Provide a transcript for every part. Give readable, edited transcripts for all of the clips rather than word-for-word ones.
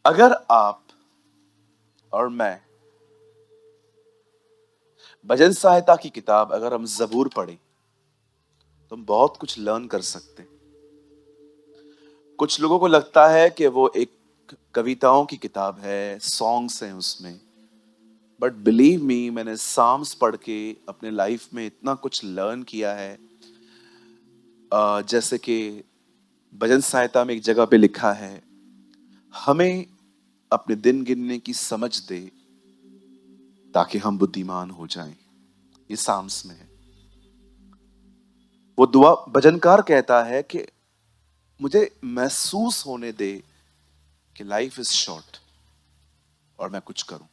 अगर आप और मैं भजन सहायता की किताब अगर हम जबूर पढ़ें तो हम बहुत कुछ लर्न कर सकते हैं। कुछ लोगों को लगता है कि वो एक कविताओं की किताब है, सॉन्ग्स हैं उसमें। बट बिलीव मी, मैंने साम्स पढ़ के अपने लाइफ में इतना कुछ लर्न किया है। जैसे कि भजन सहायता में एक जगह पे लिखा है, हमें अपने दिन गिनने की समझ दे ताकि हम बुद्धिमान हो जाएं। ये साम्स में है। वो दुआ भजनकार कहता है कि मुझे महसूस होने दे कि लाइफ इज शॉर्ट और मैं कुछ करूं।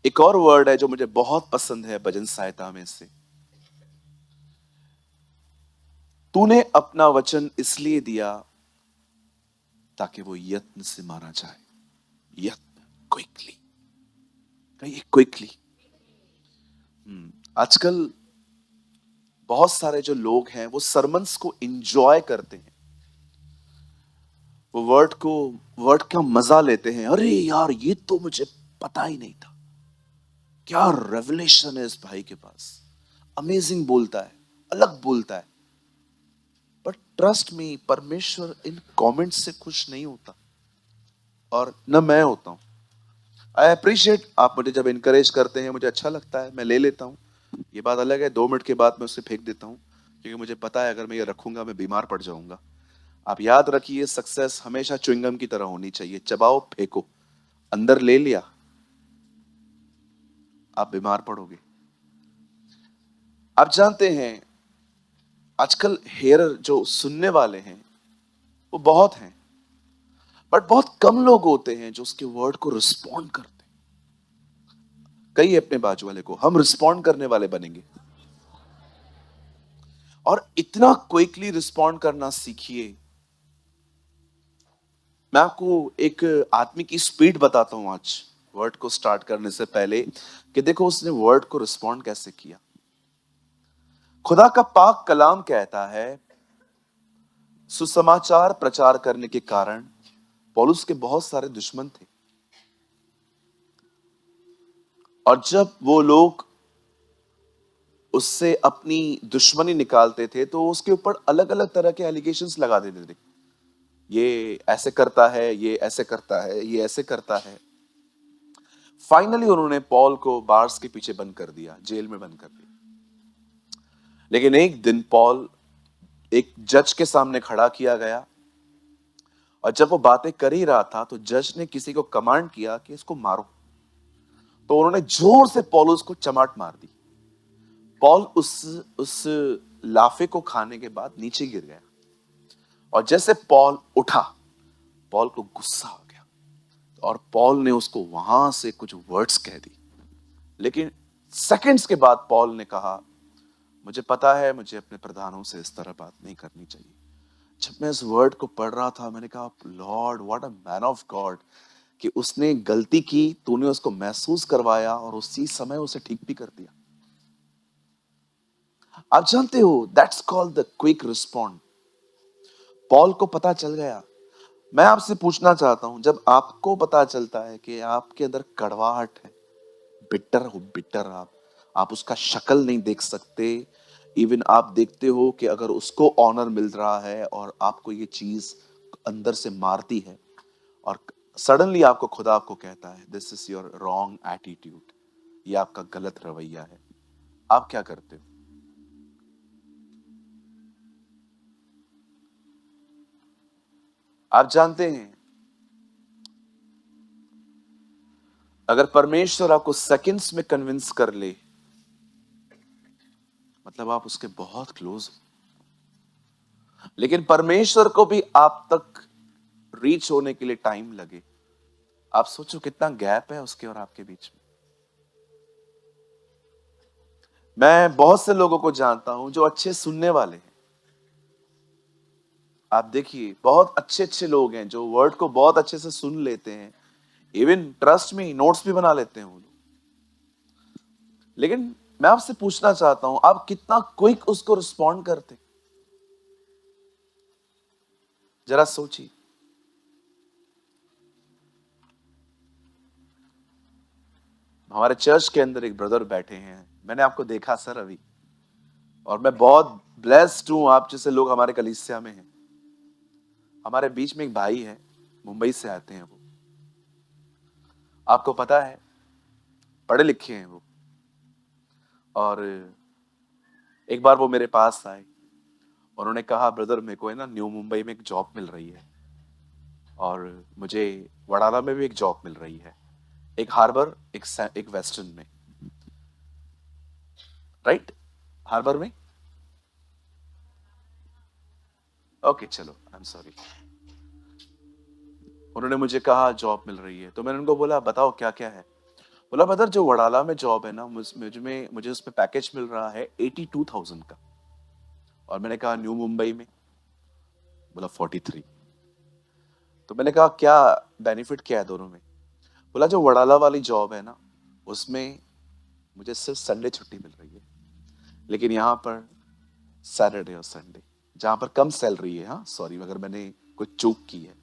एक और वर्ड है जो मुझे बहुत पसंद है भजन सहायता में से, तूने अपना वचन इसलिए दिया ताकि वो यत्न से मारा जाए। यत्न, क्विकली, कहिए क्विकली। आजकल बहुत सारे जो लोग हैं वो सरमन्स को एंजॉय करते हैं, वो वर्ड का मजा लेते हैं। अरे यार, ये तो मुझे पता ही नहीं था, क्या रेवलेशन है इस भाई के पास, अमेजिंग बोलता है, अलग बोलता है। बट ट्रस्ट मी, परमेश्वर इन कमेंट्स से खुश नहीं होता, और न मैं होता हूं। आई अप्रिशिएट, आप मुझे जब इनकरेज करते हैं मुझे अच्छा लगता है, मैं ले लेता हूं। ये बात अलग है, 2 मिनट के बाद मैं उसे फेंक देता हूं, क्योंकि मुझे पता है अगर मैं ये रखूंगा मैं बीमार पड़ जाऊंगा। आप याद रखिए, सक्सेस हमेशा च्युइंगम की तरह होनी चाहिए, चबाओ फेंको। अंदर ले लिया, आप बीमार पड़ोगे। आप जानते हैं आजकल हेयर जो सुनने वाले हैं वो बहुत हैं, बट बहुत कम लोग होते हैं जो उसके वर्ड को रिस्पॉन्ड करते हैं। कई अपने बाजू वाले को, हम रिस्पॉन्ड करने वाले बनेंगे, और इतना क्विकली रिस्पॉन्ड करना सीखिए। मैं आपको एक आदमी की स्पीड बताता हूं आज वर्ड को स्टार्ट करने से पहले, कि देखो उसने वर्ड को रिस्पॉन्ड कैसे किया। खुदा का पाक कलाम कहता है, सुसमाचार प्रचार करने के कारण पौलुस के बहुत सारे दुश्मन थे, और जब वो लोग उससे अपनी दुश्मनी निकालते थे तो उसके ऊपर अलग अलग तरह के एलिगेशंस लगा देते थे। ये ऐसे करता है, ये ऐसे करता है, ये ऐसे करता है। फाइनली उन्होंने पॉल को बार्स के पीछे बंद कर दिया, जेल में बंद कर दिया। लेकिन एक दिन पॉल एक जज के सामने खड़ा किया गया, और जब वो बातें कर ही रहा था तो जज ने किसी को कमांड किया कि इसको मारो। तो उन्होंने जोर से पौलुस को चमाट मार दी। पॉल उस लाफे को खाने के बाद नीचे गिर गया, और जैसे पॉल उठा, पॉल को गुस्सा आ गया, और पॉल ने उसको वहां से कुछ वर्ड्स कह दी। लेकिन सेकंड्स के बाद पॉल ने कहा, मुझे पता है मुझे अपने प्रधानों से इस तरह बात नहीं करनी चाहिए। जब मैं इस वर्ड को पढ़ रहा था मैंने कहा, Lord what a man of God, कि उसने गलती की, तूने उसको महसूस करवाया और उसी समय उसे ठीक भी कर दिया। आप जानते हो, that's called the quick respond. Paul को पता चल गया। मैं आपसे पूछना चाहता हूं, जब आपको पता चलता है कि आपके अंदर कड़वाहट है, बिटर हो, बिटर आप उसका शक्ल नहीं देख सकते। इवन आप देखते हो कि अगर उसको ऑनर मिल रहा है और आपको ये चीज अंदर से मारती है, और सडनली आपको खुदा आपको कहता है, this is your wrong attitude, ये आपका गलत रवैया है, आप क्या करते हो? आप जानते हैं, अगर परमेश्वर आपको सेकंड्स में कन्विंस कर ले, मतलब आप उसके बहुत क्लोज हो। लेकिन परमेश्वर को भी आप तक रीच होने के लिए टाइम लगे। आप सोचो कितना गैप है उसके और आपके बीच में। मैं बहुत से लोगों को जानता हूं जो अच्छे सुनने वाले हैं। आप देखिए, बहुत अच्छे अच्छे लोग हैं जो वर्ड को बहुत अच्छे से सुन लेते हैं, इवन ट्रस्ट में नोट्स भी बना लेते हैं वो लोग। लेकिन मैं आपसे पूछना चाहता हूं, आप कितना क्विक उसको रिस्पॉन्ड करते? जरा सोचिए। हमारे चर्च के अंदर एक ब्रदर बैठे हैं, मैंने आपको देखा सर अभी, और मैं बहुत ब्लेस्ड हूं, आप जैसे लोग हमारे कलीसिया में हैं। हमारे बीच में एक भाई है, मुंबई से आते हैं वो, आपको पता है, पढ़े लिखे हैं वो। और एक बार वो मेरे पास आए, उन्होंने कहा ब्रदर मेरे को है ना न्यू मुंबई में एक जॉब मिल रही है, और मुझे वडाला में भी एक जॉब मिल रही है, एक हार्बर, एक वेस्टर्न में, राइट, हार्बर में, ओके चलो, आई एम सॉरी। उन्होंने मुझे कहा जॉब मिल रही है, तो मैंने उनको बोला बताओ क्या क्या है। बोला ब्रदर जो वडाला में जॉब है ना, मुझे उसमें पैकेज मिल रहा है 82,000 का। और मैंने कहा न्यू मुंबई में? बोला 43। तो मैंने कहा क्या बेनिफिट क्या है दोनों में? बोला जो वडाला वाली जॉब है ना, उसमें मुझे सिर्फ संडे छुट्टी मिल रही है, लेकिन यहाँ पर सैटरडे और संडे, जहां पर कम सैलरी है, हाँ सॉरी अगर मैंने कुछ चूक की है।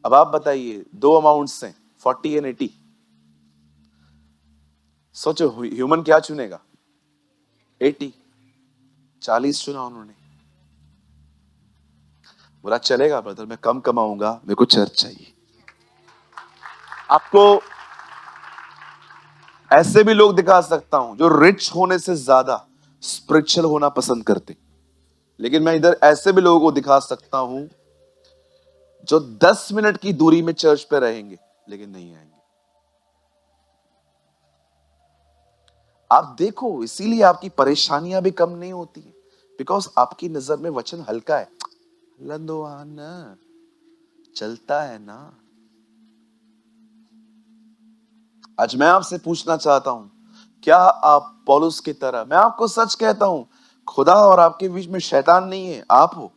अब आप बताइए, दो अमाउंट्स हैं, 40 एंड 80। सोचो ह्यूमन क्या चुनेगा? 80। 40 चुना उन्होंने। बोला चलेगा ब्रदर, मैं कम कमाऊंगा, मेरे को चर्च चाहिए। आपको ऐसे भी लोग दिखा सकता हूं जो रिच होने से ज्यादा स्पिरिचुअल होना पसंद करते, लेकिन मैं इधर ऐसे भी लोगों को दिखा सकता हूं जो 10 मिनट की दूरी में चर्च पे रहेंगे लेकिन नहीं आएंगे। आप देखो, इसीलिए आपकी परेशानियां भी कम नहीं होती है, बिकॉज आपकी नजर में वचन हल्का है। लंदोआना चलता है ना। आज मैं आपसे पूछना चाहता हूं, क्या आप पौलुस की तरह, मैं आपको सच कहता हूं, खुदा और आपके बीच में शैतान नहीं है, आप हो।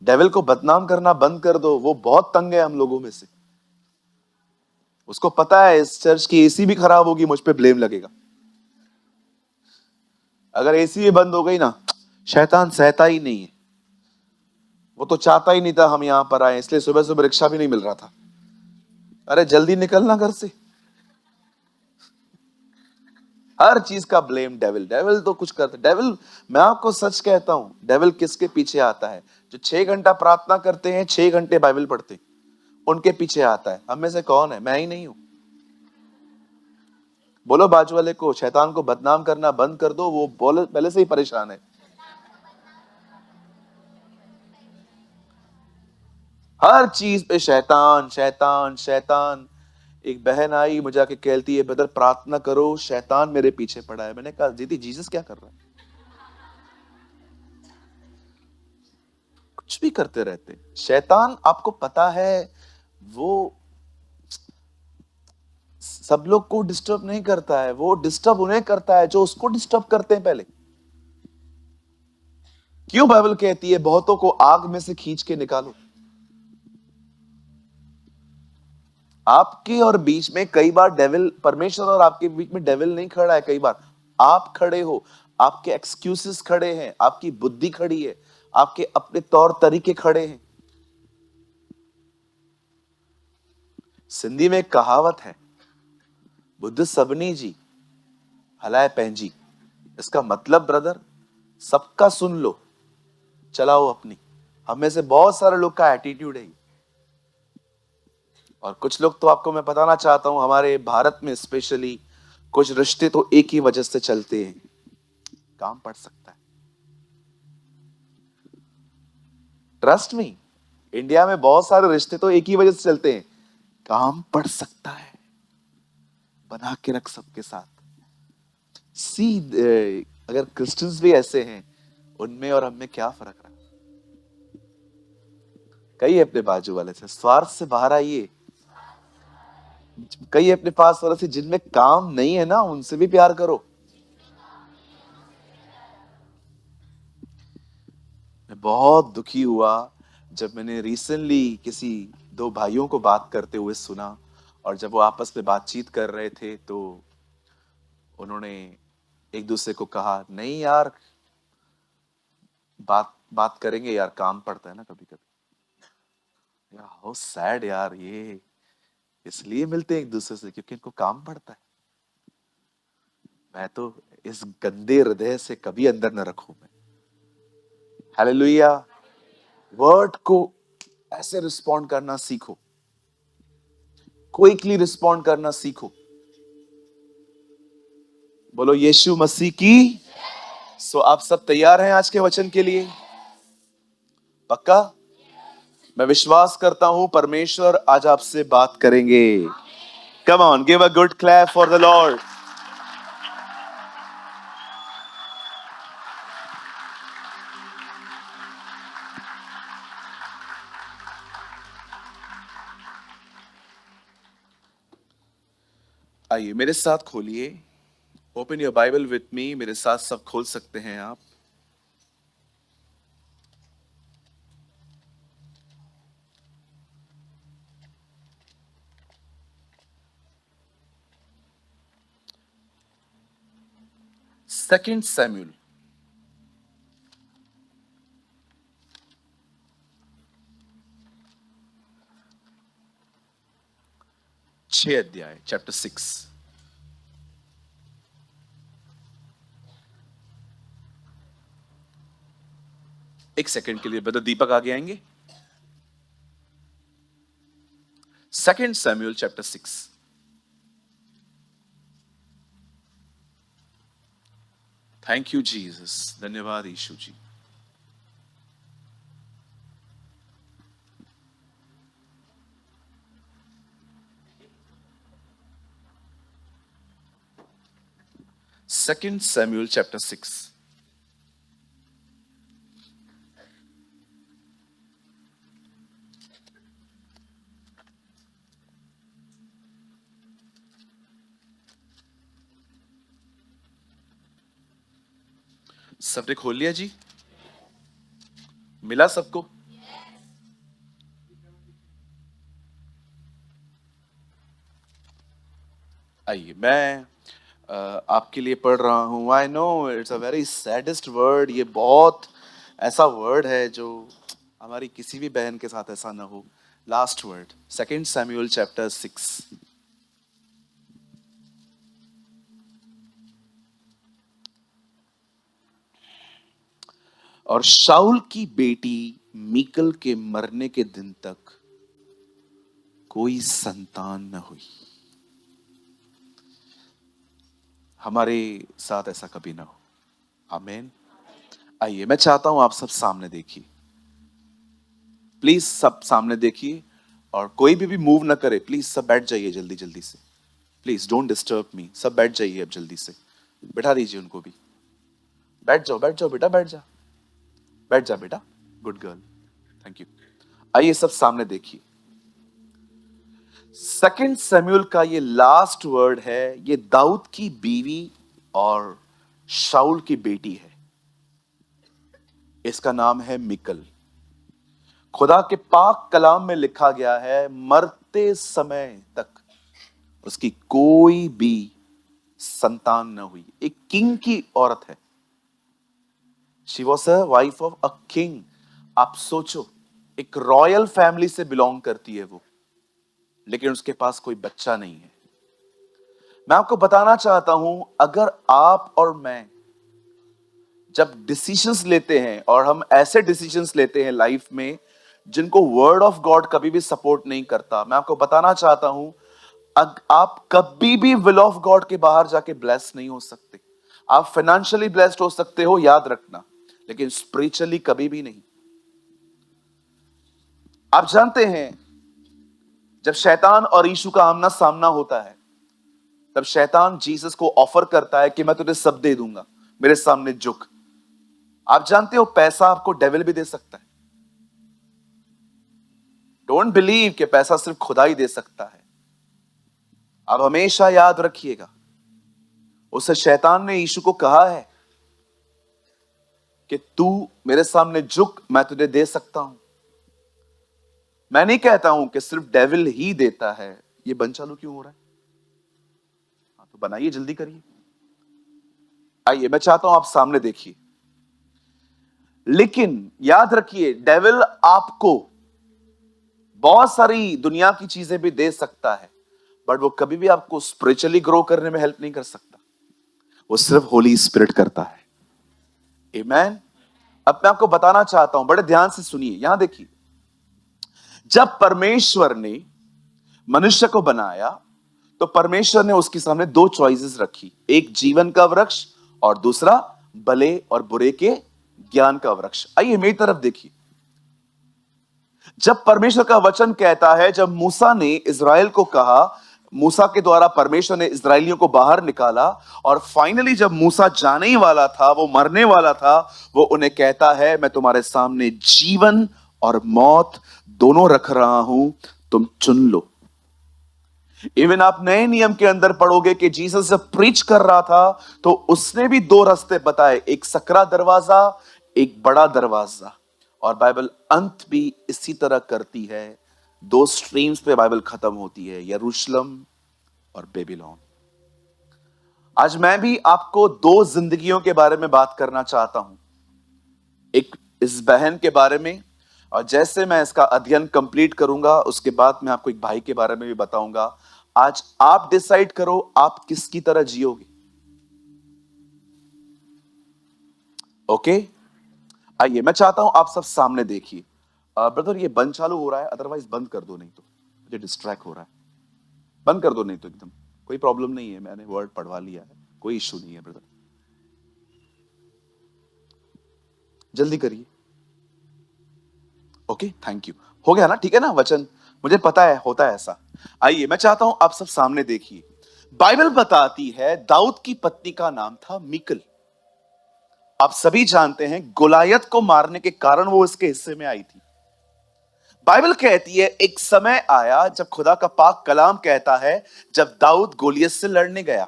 डेविल को बदनाम करना बंद कर दो, वो बहुत तंग है हम लोगों में से। उसको पता है इस चर्च की एसी भी खराब होगी, मुझ पे ब्लेम लगेगा। अगर एसी भी बंद हो गई ना, शैतान सहता ही नहीं है। वो तो चाहता ही नहीं था हम यहां पर आए, इसलिए सुबह सुबह रिक्शा भी नहीं मिल रहा था। अरे जल्दी निकलना घर से। हर चीज का ब्लेम डेविल, डेविल तो कुछ करता डेविल। मैं आपको सच कहता हूं, डेविल किसके पीछे आता है? जो 6 घंटा प्रार्थना करते हैं, 6 घंटे बाइबल पढ़ते हैं, उनके पीछे आता है। हम में से कौन है? मैं ही नहीं हूं। बोलो बाजू वाले को, शैतान को बदनाम करना बंद कर दो, वो बोले पहले से ही परेशान है। हर चीज पे शैतान शैतान शैतान। एक बहन आई मुझे आके कहती है ब्रदर प्रार्थना करो, शैतान मेरे पीछे पड़ा है। मैंने कहा दीदी जीसस क्या कर रहा है? कुछ भी करते रहते हैं। शैतान आपको पता है, वो सब लोग को डिस्टर्ब नहीं करता है, वो डिस्टर्ब उन्हें करता है जो उसको डिस्टर्ब करते हैं पहले। क्यों बाइबल कहती है बहुतों को आग में से खींच के निकालो? आपके और बीच में कई बार डेविल, परमेश्वर और आपके बीच में डेविल नहीं खड़ा है, कई बार आप खड़े हो। आपके एक्सक्यूजेस खड़े हैं, आपकी बुद्धि खड़ी है, आपके अपने तौर तरीके खड़े हैं। सिंधी में एक कहावत है, बुद्ध सबनी जी हलाए पंहिंजी। इसका मतलब ब्रदर, सबका सुन लो, चलाओ अपनी। हम में से बहुत सारे लोग का एटीट्यूड है ये। और कुछ लोग तो आपको मैं बताना चाहता हूं, हमारे भारत में स्पेशली कुछ रिश्ते तो एक ही वजह से चलते हैं, काम पड़ सकता है। ट्रस्ट मी, इंडिया में बहुत सारे रिश्ते तो एक ही वजह से चलते हैं, काम पड़ सकता है। बना के रख सबके साथ। सी, अगर क्रिश्चियंस भी ऐसे हैं, उनमें और हम में क्या फर्क रहा? कई अपने बाजू वाले से स्वार्थ से बाहर आइए। कई अपने पास वाले से जिनमें काम नहीं है ना, उनसे भी प्यार करो। मैं बहुत दुखी हुआ जब मैंने रिसेंटली किसी दो भाइयों को बात करते हुए सुना, और जब वो आपस में बातचीत कर रहे थे तो उन्होंने एक दूसरे को कहा नहीं यार, बात बात करेंगे यार, काम पड़ता है ना कभी कभी। यार हाउ सैड यार, ये इसलिए मिलते हैं एक दूसरे से क्योंकि इनको काम पड़ता है। मैं तो इस गंदे हृदय से कभी अंदर न रखूं मैं। हालेलुया। वर्ड को ऐसे रिस्पॉन्ड करना सीखो, क्विकली रिस्पॉन्ड करना सीखो। बोलो यीशु मसीह की। सो आप सब तैयार हैं आज के वचन के लिए? पक्का? मैं विश्वास करता हूं परमेश्वर आज आपसे बात करेंगे। Come on, give a good clap for the Lord. आइए मेरे साथ खोलिए, open your Bible with me. मेरे साथ सब खोल सकते हैं आप। सेकंड सैमुअल, 6 अध्याय, चैप्टर 6। एक सेकंड के लिए ब्रदर दीपक आगे आएंगे। Second Samuel chapter 6। Thank you Jesus, धन्यवाद यीशु जी। Second Samuel chapter 6। सबने खोल लिया जी? मिला सबको? आइए मैं आपके लिए पढ़ रहा हूं। I know it's a very saddest word. ये बहुत ऐसा वर्ड है जो हमारी किसी भी बहन के साथ ऐसा ना हो। Last word, second Samuel chapter 6। और शाऊल की बेटी मीकल के मरने के दिन तक कोई संतान न हुई। हमारे साथ ऐसा कभी ना हो। आमीन। आइए मैं चाहता हूं आप सब सामने देखिए, प्लीज सब सामने देखिए। और कोई भी मूव ना करे, प्लीज सब बैठ जाइए जल्दी जल्दी से। Please don't disturb me. सब बैठ जाइए अब जल्दी से। बैठा दीजिए उनको भी। बैठ जाओ बेटा, बैठ जा। बैठ जा बेटा, गुड गर्ल, थैंक यू। आइए सब सामने देखिए। सेकंड सैमुअल का ये लास्ट वर्ड है। ये दाऊद की बीवी और शाऊल की बेटी है। इसका नाम है मिकल। खुदा के पाक कलाम में लिखा गया है, मरते समय तक उसकी कोई भी संतान न हुई। एक किंग की औरत है। She was a wife of a king. आप सोचो, एक रॉयल फैमिली से बिलोंग करती है वो, लेकिन उसके पास कोई बच्चा नहीं है। मैं आपको बताना चाहता हूं, अगर आप और मैं जब डिसीजंस लेते हैं, और हम ऐसे डिसीजंस लेते हैं लाइफ में जिनको वर्ड ऑफ गॉड कभी भी सपोर्ट नहीं करता, मैं आपको बताना चाहता हूं, आप कभी भी विल ऑफ गॉड के बाहर जाके ब्लेस नहीं हो सकते। आप फाइनेंशियली ब्लेस्ड हो सकते हो, याद रखना, लेकिन स्पिरिचुअली कभी भी नहीं। आप जानते हैं, जब शैतान और यीशु का आमना सामना होता है, तब शैतान जीसस को ऑफर करता है कि मैं तुझे सब दे दूंगा, मेरे सामने झुक। आप जानते हो पैसा आपको डेविल भी दे सकता है। डोंट बिलीव कि पैसा सिर्फ खुदा ही दे सकता है। आप हमेशा याद रखिएगा, उसे शैतान ने यीशु को कहा है कि तू मेरे सामने झुक, मैं तुझे दे सकता हूं। मैं नहीं कहता हूं कि सिर्फ डेविल ही देता है। ये बंद चालू क्यों हो रहा है? हाँ तो बनाइए, जल्दी करिए। आइए मैं चाहता हूं आप सामने देखिए। लेकिन याद रखिए, डेविल आपको बहुत सारी दुनिया की चीजें भी दे सकता है, बट वो कभी भी आपको स्पिरिचुअली ग्रो करने में हेल्प नहीं कर सकता। वो सिर्फ होली स्पिरिट करता है। आमेन। अब मैं आपको बताना चाहता हूं, बड़े ध्यान से सुनिए, यहां देखिए, जब परमेश्वर ने मनुष्य को बनाया तो परमेश्वर ने उसके सामने दो चॉइसेस रखी, एक जीवन का वृक्ष और दूसरा भले और बुरे के ज्ञान का वृक्ष। आइए मेरी तरफ देखिए, जब परमेश्वर का वचन कहता है, जब मूसा ने इज़राइल को कहा, मूसा के द्वारा परमेश्वर ने इज़राइलियों को बाहर निकाला और फाइनली जब मूसा जाने ही वाला था, वो मरने वाला था, वो उन्हें कहता है, मैं तुम्हारे सामने जीवन और मौत दोनों रख रहा हूं, तुम चुन लो। इवन आप नए नियम के अंदर पढ़ोगे कि जीसस जब प्रीच कर रहा था तो उसने भी दो रास्ते बताए, एक सकरा दरवाजा, एक बड़ा दरवाजा। और बाइबल अंत भी इसी तरह करती है, दो स्ट्रीम्स पे बाइबल खत्म होती है, यरूशलेम और बेबीलोन। आज मैं भी आपको दो जिंदगियों के बारे में बात करना चाहता हूं, एक इस बहन के बारे में, और जैसे मैं इसका अध्ययन कंप्लीट करूंगा उसके बाद मैं आपको एक भाई के बारे में भी बताऊंगा। आज आप डिसाइड करो आप किसकी तरह जियोगे। ओके, आइए मैं चाहता हूं आप सब सामने देखिए। ब्रदर ये बंद चालू हो रहा है, अदरवाइज बंद कर दो, नहीं तो मुझे डिस्ट्रैक्ट हो रहा है। बंद कर दो, नहीं तो एकदम कोई प्रॉब्लम नहीं है, मैंने वर्ड पढ़वा लिया है, कोई इश्यू नहीं है ब्रदर, जल्दी करिए। ओके, थैंक यू, हो गया ना, ठीक है ना वचन, मुझे पता है होता है ऐसा। आइए मैं चाहता हूं आप सब सामने देखिए, बाइबल बताती है दाऊद की पत्नी का नाम था मीकल। आप सभी जानते हैं गोलायत को मारने के कारण वो इसके हिस्से में आई थी। बाइबल कहती है एक समय आया जब खुदा का पाक कलाम कहता है, जब दाऊद गोलियत से लड़ने गया,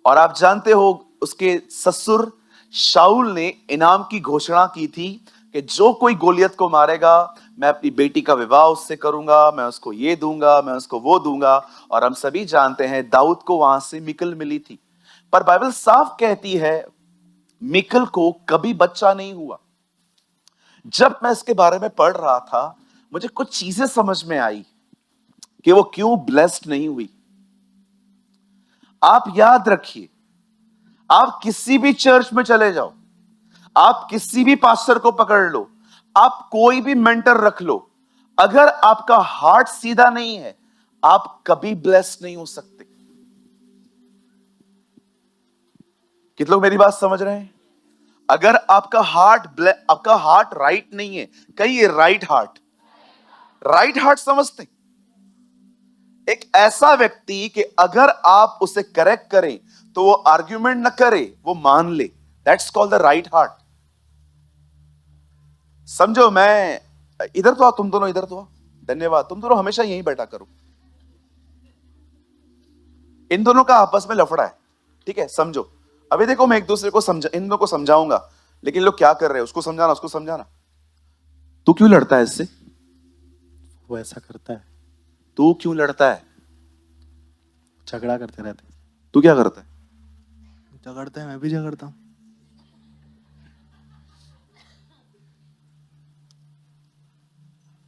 और आप जानते हो उसके ससुर शाऊल ने इनाम की घोषणा की थी कि जो कोई गोलियत को मारेगा मैं अपनी बेटी का विवाह उससे करूंगा, मैं उसको ये दूंगा, मैं उसको वो दूंगा। और हम सभी जानते हैं दाऊद को वहां से मिकल मिली थी, पर बाइबल साफ कहती है मिकल को कभी बच्चा नहीं हुआ। जब मैं इसके बारे में पढ़ रहा था मुझे कुछ चीजें समझ में आई कि वो क्यों ब्लेस्ड नहीं हुई। आप याद रखिए, आप किसी भी चर्च में चले जाओ, आप किसी भी पास्टर को पकड़ लो, आप कोई भी मेंटर रख लो, अगर आपका हार्ट सीधा नहीं है आप कभी ब्लेस्ड नहीं हो सकते। कितने लोग मेरी बात समझ रहे हैं? अगर आपका हार्ट राइट नहीं है, कहिए राइट हार्ट, राइट हार्ट समझते, एक ऐसा व्यक्ति कि अगर आप उसे करेक्ट करें तो वो आर्ग्यूमेंट न करे, वो मान ले, that's called the right heart. समझो, मैं इधर तो आओ, तुम दोनों इधर तो आओ, धन्यवाद, तुम दोनों हमेशा यहीं बैठा करो। इन दोनों का आपस में लफड़ा है, ठीक है, समझो। अभी देखो मैं एक दूसरे को इन दोनों को समझाऊंगा, लेकिन लोग क्या कर रहे हैं उसको समझाना, उसको समझाना। तू क्यों लड़ता है इससे? वो ऐसा करता है, तू क्यों लड़ता है? झगड़ा करते रहते हैं। तू क्या करता है? झगड़ते हैं, मैं भी झगड़ता हूँ।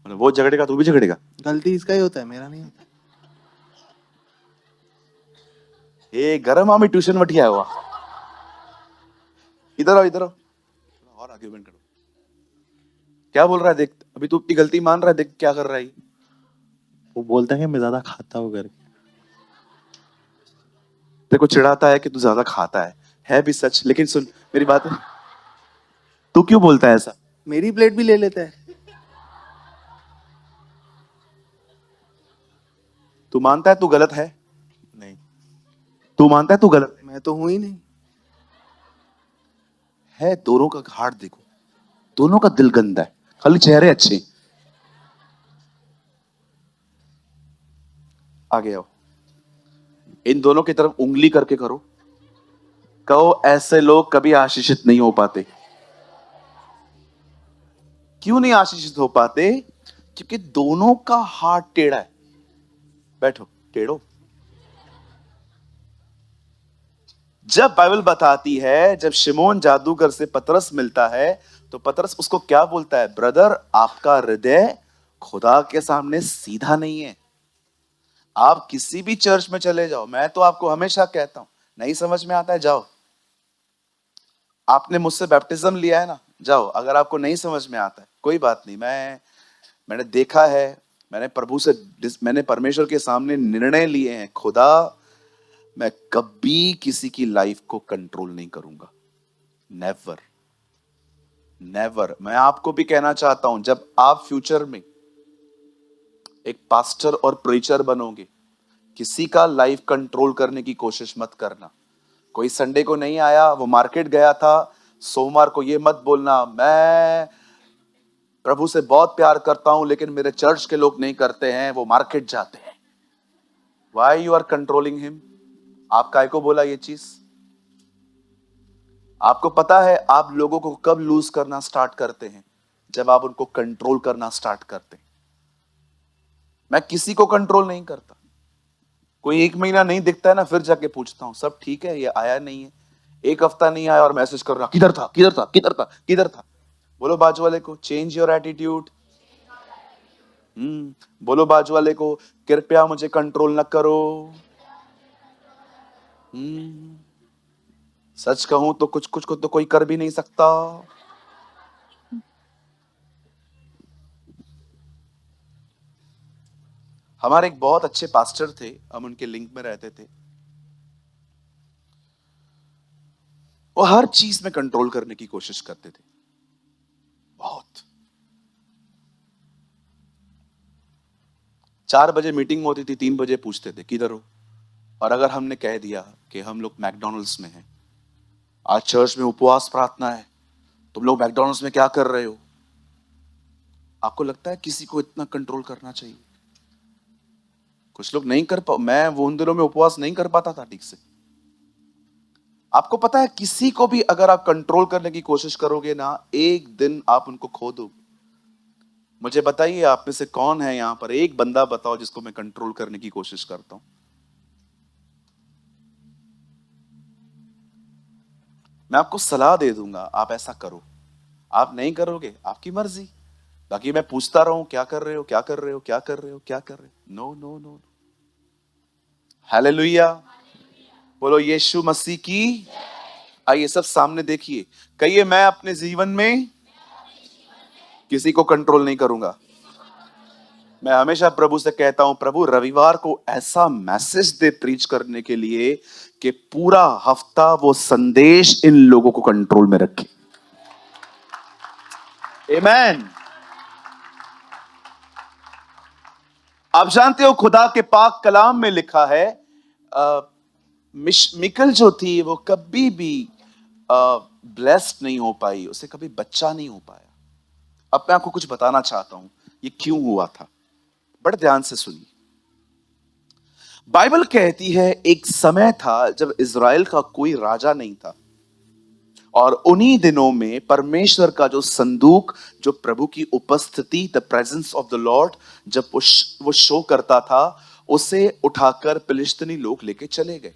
मतलब वो झगड़ेगा तू भी झगड़ेगा? गलती इसका ही होता है, मेरा नहीं होता। ये गरम आमी ट्यूशन मटिया हुआ, इधर आओ, इधर आओ, और आर्ग्यूमेंट करो। क्या बोल रहा है देख, अभी तू अपनी गलती मान रहा है, देख क्या कर रहा है। वो बोलता है कि मैं ज्यादा खाता हूँ करके। तेरे को चिढ़ाता है कि तू ज्यादा खाता है भी सच, लेकिन सुन मेरी बात, तू क्यों बोलता है ऐसा? मेरी प्लेट भी ले लेता है। तू मानता है तू गलत है? नहीं, तू मानता है तू गलत मैं तो हूं ही नहीं। है? दोनों का हार्ट देखो, दोनों का दिल गंदा है, खाली चेहरे अच्छे। आगे आओ, इन दोनों की तरफ उंगली करके करो, कहो ऐसे लोग कभी आशीषित नहीं हो पाते। क्यों नहीं आशीषित हो पाते? क्योंकि दोनों का हार्ट टेढ़ा है। बैठो, टेढ़ो। जब बाइबल बताती है जब शिमोन जादूगर से पतरस मिलता है तो पतरस उसको क्या बोलता है? ब्रदर, आपका हृदय खुदा के सामने सीधा नहीं है। आप किसी भी चर्च में चले जाओ, मैं तो आपको हमेशा कहता हूं, नहीं समझ में आता है जाओ। आपने मुझसे बैप्टिज्म लिया है ना, जाओ। अगर आपको नहीं समझ में आता है कोई बात नहीं, मैंने देखा है, मैंने परमेश्वर के सामने निर्णय लिए हैं, खुदा मैं कभी किसी की लाइफ को कंट्रोल नहीं करूंगा। Never, never. मैं आपको भी कहना चाहता हूं, जब आप फ्यूचर में एक पास्टर और प्रीचर बनोगे, किसी का लाइफ कंट्रोल करने की कोशिश मत करना। कोई संडे को नहीं आया, वो मार्केट गया था, सोमवार को ये मत बोलना मैं प्रभु से बहुत प्यार करता हूं लेकिन मेरे चर्च के लोग नहीं करते हैं, वो मार्केट जाते हैं। Why you are controlling him? आप काय को बोला ये चीज? आपको पता है आप लोगों को कब लूज करना स्टार्ट करते हैं? जब आप उनको कंट्रोल करना स्टार्ट करते हैं। मैं किसी को कंट्रोल नहीं करता। कोई 1 महीना नहीं दिखता है ना, फिर जाके पूछता हूं सब ठीक है, ये आया नहीं है। 1 हफ्ता नहीं आया और मैसेज कर रहा, किधर था किधर था किधर था किधर था। बोलो बाजू वाले को, चेंज योर एटीट्यूड। बोलो बाजू वाले को, कृपया मुझे कंट्रोल न करो। सच कहूं तो कुछ कुछ को तो कोई कर भी नहीं सकता। हमारे एक बहुत अच्छे पास्टर थे, हम उनके लिंक में रहते थे। वो हर चीज में कंट्रोल करने की कोशिश करते थे, बहुत। 4 बजे मीटिंग होती थी, 3 बजे पूछते थे किधर हो। और अगर हमने कह दिया कि हम लोग मैकडॉनल्ड्स में हैं, आज चर्च में उपवास प्रार्थना है, तुम लोग मैकडॉनल्ड्स में क्या कर रहे हो? आपको लगता है किसी को इतना कंट्रोल करना चाहिए? कुछ लोग नहीं कर पा, मैं वो उन दिनों में उपवास नहीं कर पाता था ठीक से। आपको पता है किसी को भी अगर आप कंट्रोल करने की कोशिश करोगे ना, एक दिन आप उनको खो दोगे। मुझे बताइए आप में से कौन है यहां पर, एक बंदा बताओ जिसको मैं कंट्रोल करने की कोशिश करता हूं। मैं आपको सलाह दे दूंगा, आप ऐसा करो। आप नहीं करोगे आपकी मर्जी, बाकी मैं पूछता रहूं क्या कर रहे हो क्या कर रहे हो क्या कर रहे हो क्या कर रहे हो। No no no. हालेलुया। बोलो यीशु मसीह की। आइए सब सामने देखिए, कहिए मैं अपने जीवन में किसी को कंट्रोल नहीं करूंगा। मैं हमेशा प्रभु से कहता हूं, प्रभु रविवार को ऐसा मैसेज दे प्रीच करने के लिए कि पूरा हफ्ता वो संदेश इन लोगों को कंट्रोल में रखे। आमेन। आप जानते हो खुदा के पाक कलाम में लिखा है, मिकल जो थी वो कभी भी ब्लेस्ड नहीं हो पाई, उसे कभी बच्चा नहीं हो पाया। अब मैं आपको कुछ बताना चाहता हूं ये क्यों हुआ था, बड़े ध्यान से सुनिए। बाइबल कहती है एक समय था जब इज़राइल का कोई राजा नहीं था, और उन्हीं दिनों में परमेश्वर का जो संदूक, जो प्रभु की उपस्थिति, the presence of the Lord, जब वो शो करता था, उसे उठाकर फिलिस्तीनी लोग लेके चले गए।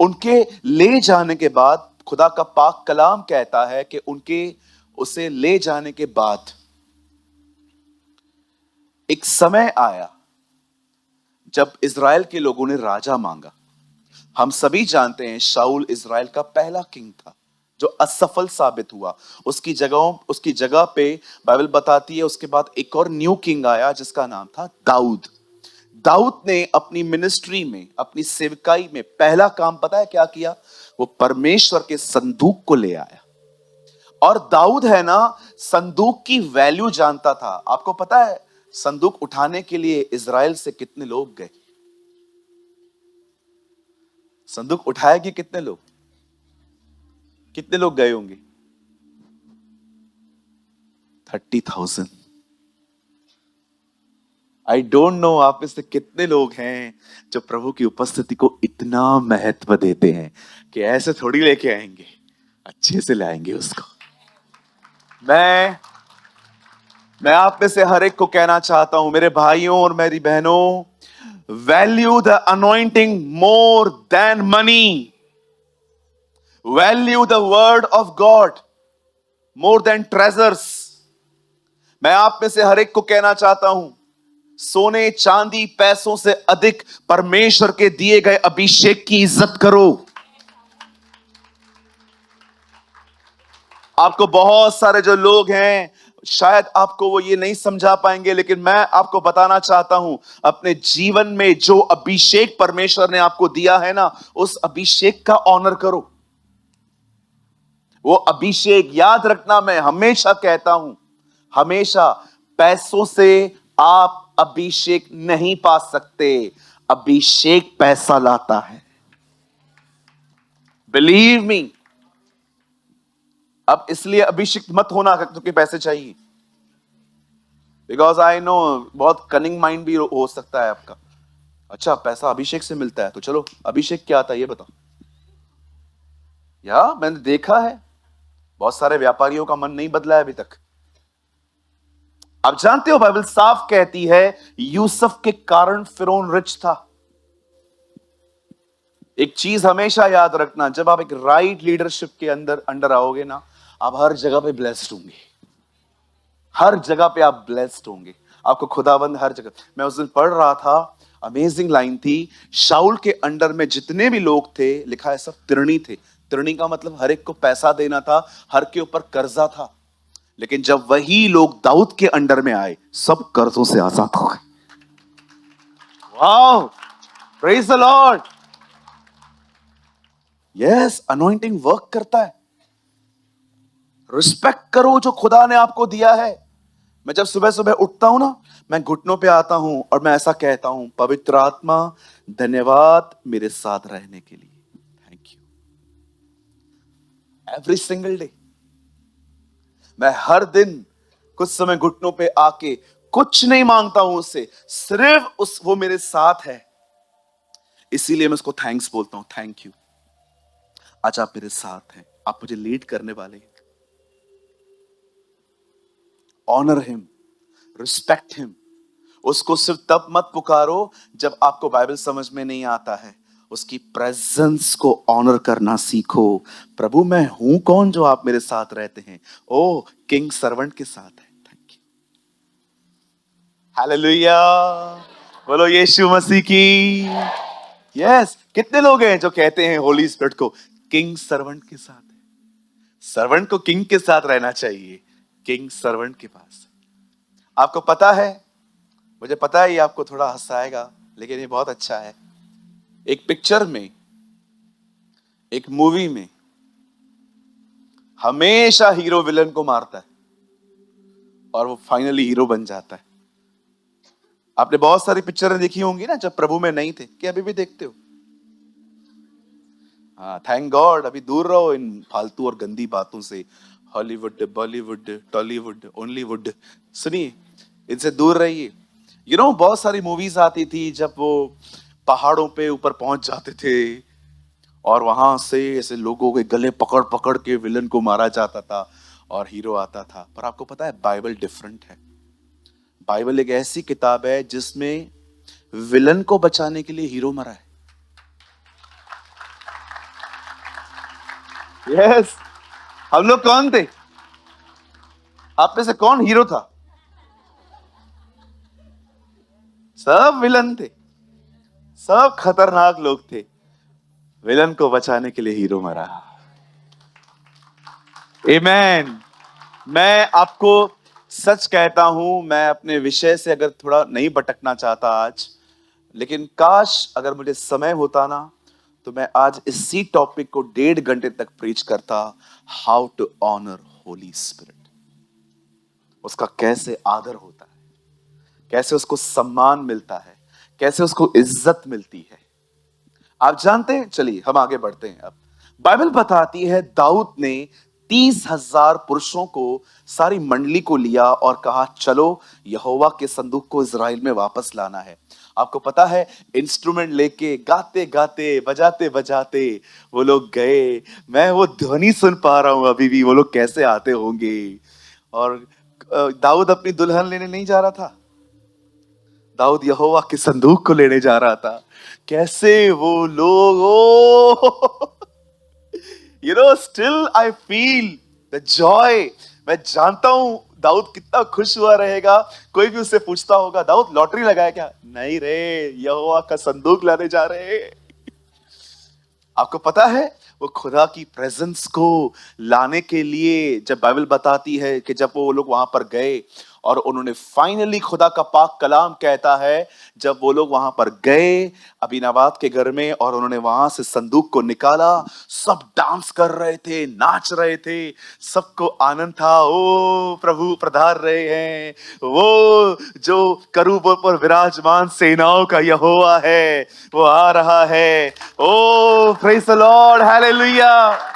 उनके ले जाने के बाद खुदा का पाक कलाम कहता है कि उसे ले जाने के बाद एक समय आया जब इज़राइल के लोगों ने राजा मांगा। हम सभी जानते हैं शाऊल इज़राइल का पहला किंग था जो असफल साबित हुआ। उसकी जगह पे बाइबल बताती है उसके बाद एक और न्यू किंग आया जिसका नाम था दाऊद। दाऊद ने अपनी मिनिस्ट्री में, अपनी सेवकाई में पहला काम पता है क्या किया? वो परमेश्वर के संदूक को ले आया। और दाऊद है ना, संदूक की वैल्यू जानता था। आपको पता है संदूक उठाने के लिए इज़राइल से कितने लोग गए? संदूक उठाएगी कितने लोग? कितने लोग गए होंगे? 30,000। आई डोंट नो आप में से कितने लोग हैं जो प्रभु की उपस्थिति को इतना महत्व देते हैं कि ऐसे थोड़ी लेके आएंगे, अच्छे से लाएंगे उसको। मैं आप में से हर एक को कहना चाहता हूं, मेरे भाइयों और मेरी बहनों, value the anointing more than money. Value the word of God more than treasures. मैं आप में से हर एक को कहना चाहता हूं, सोने चांदी पैसों से अधिक परमेश्वर के दिए गए अभिषेक की इज्जत करो। आपको बहुत सारे जो लोग हैं, शायद आपको वो ये नहीं समझा पाएंगे, लेकिन मैं आपको बताना चाहता हूं, अपने जीवन में जो अभिषेक परमेश्वर ने आपको दिया है ना, उस अभिषेक का ऑनर करो। वो अभिषेक याद रखना, मैं हमेशा कहता हूं, हमेशा पैसों से आप अभिषेक नहीं पा सकते, अभिषेक पैसा लाता है। Believe me. अब इसलिए अभिषिक्त मत होना क्योंकि पैसे चाहिए, बिकॉज आई नो बहुत कनिंग माइंड भी हो सकता है आपका। अच्छा, पैसा अभिषेक से मिलता है तो चलो, अभिषेक क्या आता है ये बताओ। या मैंने देखा है बहुत सारे व्यापारियों का मन नहीं बदला है अभी तक। आप जानते हो बाइबल साफ कहती है यूसुफ के कारण फिरौन रिच था। एक चीज हमेशा याद रखना, जब आप एक राइट लीडरशिप के अंडर आओगे ना, आप हर जगह पे ब्लेस्ड होंगे। हर जगह पे आप ब्लेस्ड होंगे, आपको खुदाबंद हर जगह। मैं उस दिन पढ़ रहा था, अमेजिंग लाइन थी। शाऊल के अंडर में जितने भी लोग थे, लिखा है सब तिरणी थे। तिरणी का मतलब हर एक को पैसा देना था, हर के ऊपर कर्जा था। लेकिन जब वही लोग दाऊद के अंडर में आए, सब कर्जों से आजाद हो गए। Wow, praise the Lord. Yes, anointing work करता है। रिस्पेक्ट करो जो खुदा ने आपको दिया है। मैं जब सुबह सुबह उठता हूं ना, मैं घुटनों पे आता हूं और मैं ऐसा कहता हूं, पवित्र आत्मा धन्यवाद मेरे साथ रहने के लिए, thank you. Every single day मैं हर दिन कुछ समय घुटनों पे आके कुछ नहीं मांगता हूं उससे, सिर्फ वो मेरे साथ है, इसीलिए मैं उसको थैंक्स बोलता हूं। थैंक यू, आज आप मेरे साथ हैं, आप मुझे लीड करने वाले हैं। Honour him, respect him. उसको सिर्फ तब मत पुकारो जब आपको बाइबल समझ में नहीं आता है, उसकी प्रेजेंस को ऑनर करना सीखो। प्रभु मैं हूं कौन जो आप मेरे साथ रहते हैं? ओ किंग सर्वेंट के साथ है। थैंक यू, हालेलुया, बोलो यीशु मसीह की। यस, कितने लोग हैं जो कहते हैं होली स्पिरिट को किंग सर्वेंट के साथ है? सर्वेंट को किंग के साथ रहना चाहिए, किंग सर्वेंट के पास। आपको पता है, मुझे पता है ये आपको थोड़ा हंसाएगा, लेकिन ये बहुत अच्छा है। एक पिक्चर में, एक मूवी में हमेशा हीरो विलन को मारता है और वो फाइनली हीरो बन जाता है। आपने बहुत सारी पिक्चरें देखी होंगी ना जब प्रभु में नहीं थे, कि अभी भी देखते हो? हाँ, थैंक गॉड, अभी दूर रहो इन फालतू और गंदी बातों से। हॉलीवुड, बॉलीवुड, टॉलीवुड, ओनलीवुड, सुनिए, इनसे दूर रहिए। बहुत सारी मूवीज आती थी जब वो पहाड़ों पे ऊपर पहुंच जाते थे और वहां से ऐसे लोगों के गले पकड़ पकड़ के विलन को मारा जाता था और हीरो आता था। पर आपको पता है बाइबल डिफरेंट है। बाइबल एक ऐसी किताब है जिसमें विलन को बचाने के लिए हीरो मरा है। यस, हम लोग कौन थे? आप में से कौन हीरो था? सब विलन थे, सब खतरनाक लोग थे। विलन को बचाने के लिए हीरो मरा। आमेन। मैं आपको सच कहता हूं, मैं अपने विषय से अगर थोड़ा नहीं भटकना चाहता आज, लेकिन काश अगर मुझे समय होता ना, तो मैं आज इसी टॉपिक को 1.5 घंटे तक प्रीच करता। How to honour Holy Spirit, उसका कैसे आदर होता है, कैसे उसको सम्मान मिलता है, कैसे उसको इज्जत मिलती है। आप जानते हैं? चलिए हम आगे बढ़ते हैं। अब बाइबल बताती है दाऊद ने 30,000 पुरुषों को, सारी मंडली को लिया और कहा चलो यहोवा के संदूक को इज़राइल में वापस लाना है। आपको पता है, इंस्ट्रूमेंट लेके गाते गाते बजाते बजाते वो लोग गए। मैं वो ध्वनि सुन पा रहा हूं अभी भी, वो लोग कैसे आते होंगे। और दाऊद अपनी दुल्हन लेने नहीं जा रहा था, दाऊद यहोवा के संदूक को लेने जा रहा था। कैसे वो लोग, oh still I feel the joy. मैं जानता हूं दाऊद कितना खुश हुआ रहेगा। कोई भी उससे पूछता होगा, दाऊद लॉटरी लगाया क्या? नहीं रे, यहोवा का संदूक लाने जा रहे हैं। आपको पता है वो खुदा की प्रेजेंस को लाने के लिए, जब बाइबल बताती है कि जब वो लोग वहां पर गए और उन्होंने फाइनली, खुदा का पाक कलाम कहता है, जब वो लोग वहां पर गए अबीनाबाद के घर में और उन्होंने वहां से संदूक को निकाला, सब डांस कर रहे थे, नाच रहे थे, सबको आनंद था। ओ प्रभु पधार रहे हैं, वो जो करूबों पर विराजमान सेनाओं का यहोवा है वो आ रहा है। Oh praise the Lord, hallelujah.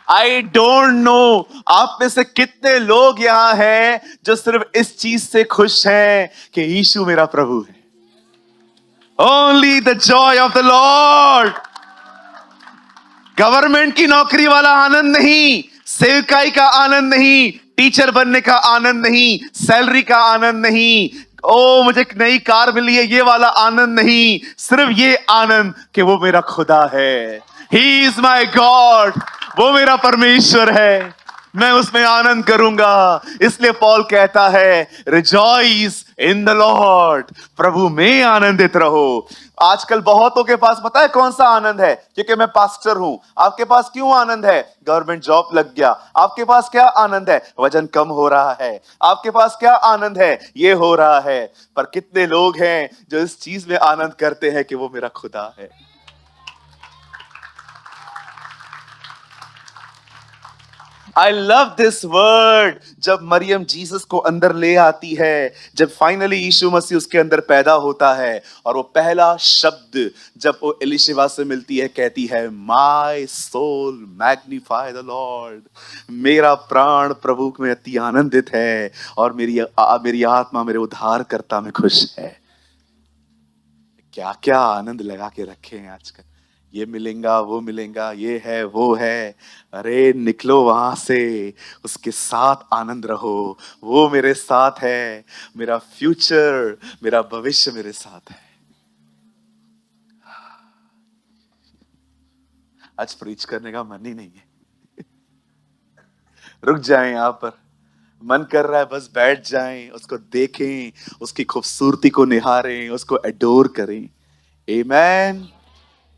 I don't know आप में से कितने लोग यहां हैं जो सिर्फ इस चीज से खुश हैं कि यीशु मेरा प्रभु है। Only the Joy of the Lord. Government की नौकरी वाला आनंद नहीं, सेवकाई का आनंद नहीं, टीचर बनने का आनंद नहीं, सैलरी का आनंद नहीं, ओ मुझे एक नई कार मिली है ये वाला आनंद नहीं, सिर्फ ये आनंद कि वो मेरा खुदा है। ही इज माई गॉड, वो मेरा परमेश्वर है, मैं उसमें आनंद करूंगा। इसलिए पॉल कहता है रिजॉइस इन द लॉर्ड, प्रभु में आनंदित रहो। आजकल बहुतों के पास पता है कौन सा आनंद है? क्योंकि मैं पास्टर हूं। आपके पास क्यों आनंद है? गवर्नमेंट जॉब लग गया। आपके पास क्या आनंद है? वजन कम हो रहा है। आपके पास क्या आनंद है? ये हो रहा है। पर कितने लोग हैं जो इस चीज में आनंद करते हैं कि वो मेरा खुदा है। I love this word। जब मरियम जीसस को अंदर ले आती है, जब फाइनली यीशु मसीह उसके अंदर पैदा होता है, और वो पहला शब्द जब वो एलिशिबा से मिलती है, कहती है my soul magnify the Lord, मेरा प्राण प्रभु में अति आनंदित है और मेरी आत्मा मेरे उद्धारकर्ता में खुश है। क्या क्या आनंद लगा के रखे हैं आजकल, ये मिलेगा वो मिलेगा, ये है वो है। अरे निकलो वहां से, उसके साथ आनंद रहो। वो मेरे साथ है, मेरा फ्यूचर, मेरा भविष्य मेरे साथ है। आज प्रीच करने का मन ही नहीं है। रुक जाएं यहाँ पर, मन कर रहा है बस बैठ जाएं, उसको देखें, उसकी खूबसूरती को निहारें, उसको एडोर करें। आमेन।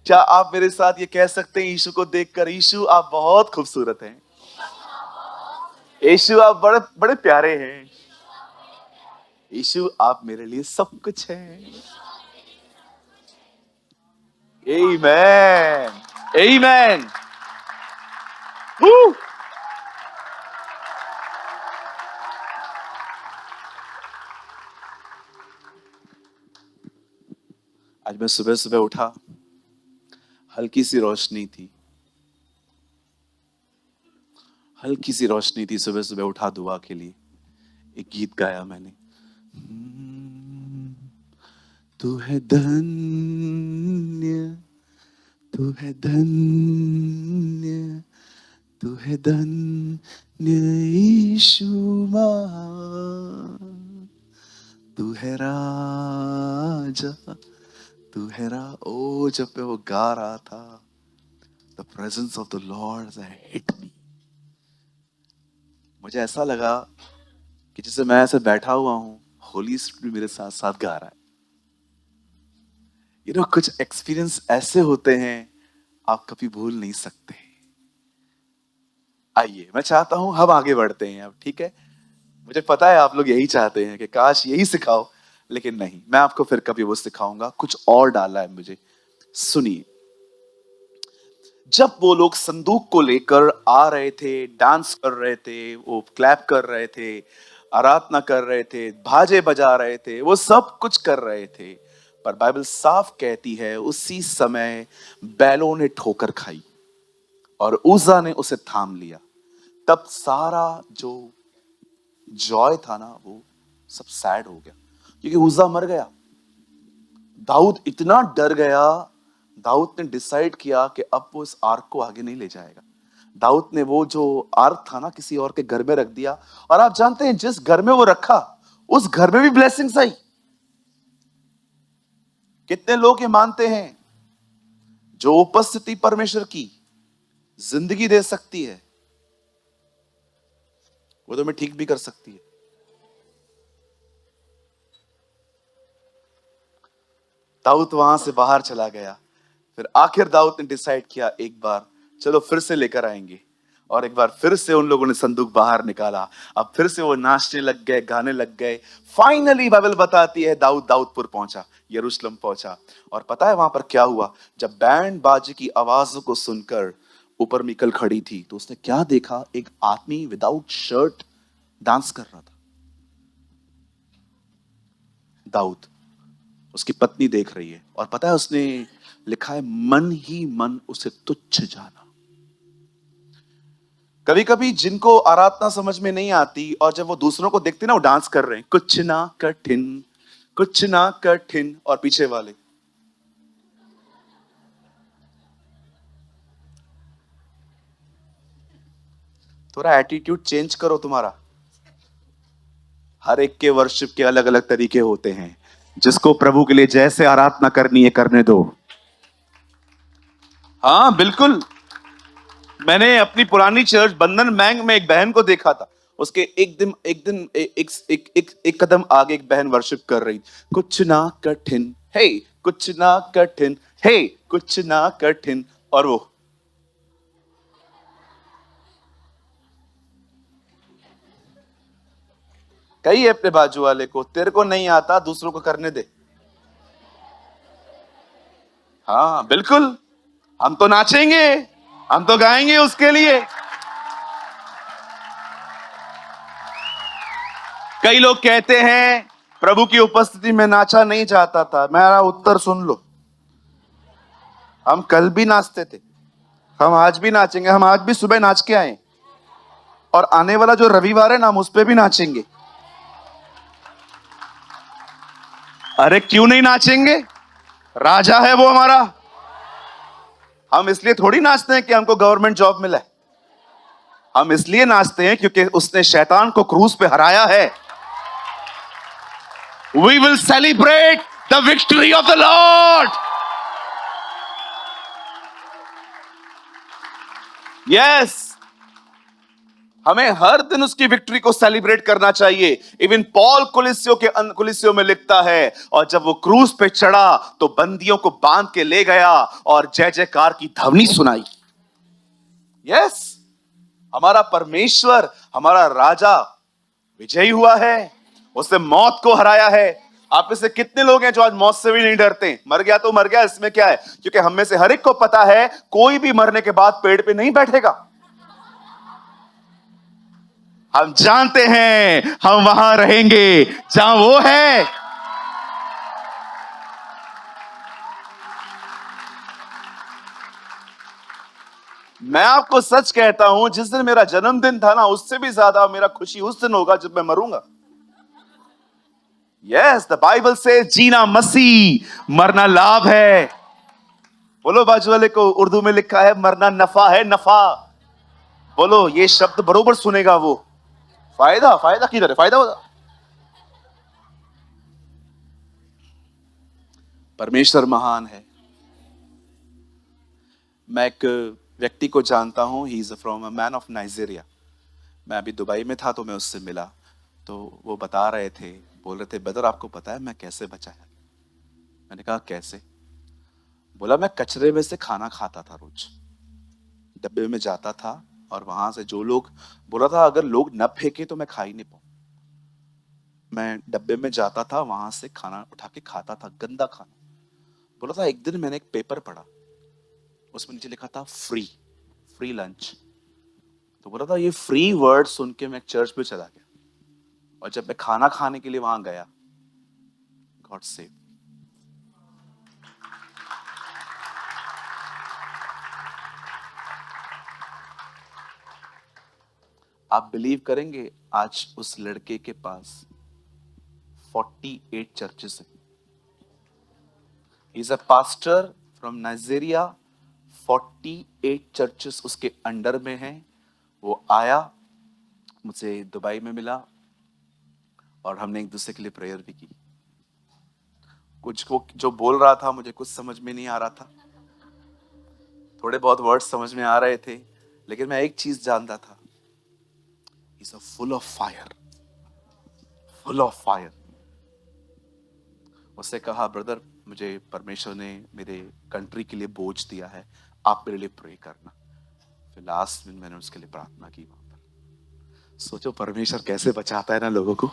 क्या आप मेरे साथ ये कह सकते हैं यीशु को देखकर, यीशु आप बहुत खूबसूरत हैं, यीशु आप बड़े बड़े प्यारे हैं, यीशु आप मेरे लिए सब कुछ हैं। आमेन, आमेन। आज मैं सुबह सुबह उठा, हल्की सी रोशनी थी, हल्की सी रोशनी थी। सुबह सुबह उठा दुआ के लिए, एक गीत गाया मैंने, तू है धन्य, तू है धन्य, तू है धन्य यीशु महान, तू है राजा, तू है ओ जब मैं वो गा रहा था, The presence of the Lord hit me। मुझे ऐसा लगा कि जैसे मैं ऐसे बैठा हुआ हूं, होली स्पिरिट मेरे साथ साथ गा रहा है। कुछ एक्सपीरियंस ऐसे होते हैं आप कभी भूल नहीं सकते। आइए, मैं चाहता हूं हम आगे बढ़ते हैं अब, ठीक है? मुझे पता है आप लोग यही चाहते हैं कि काश यही सिखाओ, लेकिन नहीं, मैं आपको फिर कभी वो सिखाऊंगा, कुछ और डाला है मुझे। सुनिए, जब वो लोग संदूक को लेकर आ रहे थे, डांस कर रहे थे, वो क्लैप कर रहे थे, आराधना कर रहे थे, बाजे बजा रहे थे, वो सब कुछ कर रहे थे, पर बाइबल साफ कहती है उसी समय बैलों ने ठोकर खाई और उज्जा ने उसे थाम लिया। तब सारा जो जॉय था ना, वो सब सैड हो गया, क्योंकि उज्जा मर गया। दाऊद इतना डर गया, दाऊद ने डिसाइड किया कि अब वो इस आर्क को आगे नहीं ले जाएगा। दाऊद ने वो जो आर्क था ना, किसी और के घर में रख दिया, और आप जानते हैं जिस घर में वो रखा, उस घर में भी ब्लेसिंग्स आई। कितने लोग ये मानते हैं जो उपस्थिति परमेश्वर की जिंदगी दे सकती है, वो तुम्हें ठीक भी कर सकती है। दाऊद वहां से बाहर चला गया। फिर आखिर दाऊद ने डिसाइड किया, एक बार चलो फिर से लेकर आएंगे। और एक बार फिर से उन लोगों ने संदूक बाहर निकाला। अब फिर से वो नाचने लग गए, गाने लग गए। फाइनली बाइबल बताती है दाऊद दाऊदपुर पहुंचा, यरूशलेम पहुंचा। और पता है वहां पर क्या हुआ? जब बैंड बाजे की आवाजों को सुनकर ऊपर मीकल खड़ी थी, तो उसने क्या देखा? एक आदमी विदाउट शर्ट डांस कर रहा था। दाऊद, उसकी पत्नी देख रही है, और पता है उसने लिखा है, मन ही मन उसे तुच्छ जाना। कभी कभी जिनको आराधना समझ में नहीं आती, और जब वो दूसरों को देखते ना वो डांस कर रहे हैं, कुछ ना कठिन, कुछ ना कठिन, और पीछे वाले थोड़ा एटीट्यूड चेंज करो तुम्हारा। हर एक के वर्शिप के अलग अलग तरीके होते हैं। जिसको प्रभु के लिए जैसे आराधना करनी है करने दो। हाँ बिल्कुल। मैंने अपनी पुरानी चर्च बंधन बैंक में एक बहन को देखा था। उसके एक कदम आगे एक बहन वर्शिप कर रही। कुछ ना कठिन हे, कुछ ना कठिन हे, कुछ ना कठिन। और वो कही है अपने बाजू वाले को, तेरे को नहीं आता, दूसरों को करने दे। हाँ बिल्कुल। हम तो नाचेंगे, हम तो गाएंगे उसके लिए। कई लोग कहते हैं प्रभु की उपस्थिति में नाचा नहीं जाता था। मेरा उत्तर सुन लो, हम कल भी नाचते थे, हम आज भी नाचेंगे। हम आज भी सुबह नाच के आए, और आने वाला जो रविवार है ना, हम उस पे भी नाचेंगे। अरे क्यों नहीं नाचेंगे? राजा है वो हमारा। हम इसलिए थोड़ी नाचते हैं कि हमको गवर्नमेंट जॉब मिला है। हम इसलिए नाचते हैं क्योंकि उसने शैतान को क्रूस पे हराया है। We will celebrate the victory of the Lord. Yes. हमें हर दिन उसकी विक्ट्री को सेलिब्रेट करना चाहिए। इवन पॉल कुलिस्सियों में लिखता है, और जब वो क्रूस पे चढ़ा तो बंदियों को बांध के ले गया और जय जयकार की ध्वनि सुनाई। यस, हमारा परमेश्वर, हमारा राजा विजयी हुआ है। उसने मौत को हराया है। आप में से कितने लोग हैं जो आज मौत से भी नहीं डरते? मर गया तो मर गया, इसमें क्या है? क्योंकि हम में से हर एक को पता है कोई भी मरने के बाद पेड़ पे नहीं बैठेगा। हम जानते हैं हम वहां रहेंगे जहां वो है। मैं आपको सच कहता हूं, जिस दिन मेरा जन्मदिन था ना, उससे भी ज्यादा मेरा खुशी उस दिन होगा जब मैं मरूंगा। यस, द बाइबल से जीना मसीह, मरना लाभ है। बोलो बाजू वाले को, उर्दू में लिखा है मरना नफा है, नफा। बोलो, ये शब्द बरोबर सुनेगा वो। फायदा, फायदा किधर है? फायदा होगा। परमेश्वर महान है। मैं एक व्यक्ति को जानता हूं, he is from a man of Nigeria. मैं अभी दुबई में था तो मैं उससे मिला, तो वो बता रहे थे, बोल रहे थे, ब्रदर आपको पता है मैं कैसे बचा है? मैंने कहा कैसे? बोला मैं कचरे में से खाना खाता था रोज, डब्बे में जाता था, और वहां से जो लोग, बोला था अगर लोग न फेंके तो मैं खा ही नहीं पाऊं। मैं डब्बे में जाता था, वहां से खाना उठा के खाता था, गंदा खाना। बोला था एक दिन मैंने एक पेपर पढ़ा, उसमें नीचे लिखा था फ्री, फ्री लंच। तो बोला था ये फ्री वर्ड सुन के मैं चर्च में चला गया, और जब मैं खाना खाने के लिए वहां गया, गॉड सेव। आप बिलीव करेंगे, आज उस लड़के के पास 48 चर्चेस हैं। He is a pastor from Nigeria. 48 churches उसके अंडर में हैं। वो आया, मुझे दुबई में मिला, और हमने एक दूसरे के लिए प्रेयर भी की। कुछ को जो बोल रहा था मुझे कुछ समझ में नहीं आ रहा था, थोड़े बहुत वर्ड्स समझ में आ रहे थे, लेकिन मैं एक चीज जानता था, He's a full of fire, full of fire. उससे कहा, ब्रदर मुझे परमेश्वर ने मेरे कंट्री के लिए बोझ दिया है, आप मेरे लिए प्रे करना। फिर लास्ट में मैंने उसके लिए प्रार्थना की वहां पर। सोचो परमेश्वर कैसे बचाता है ना लोगों को।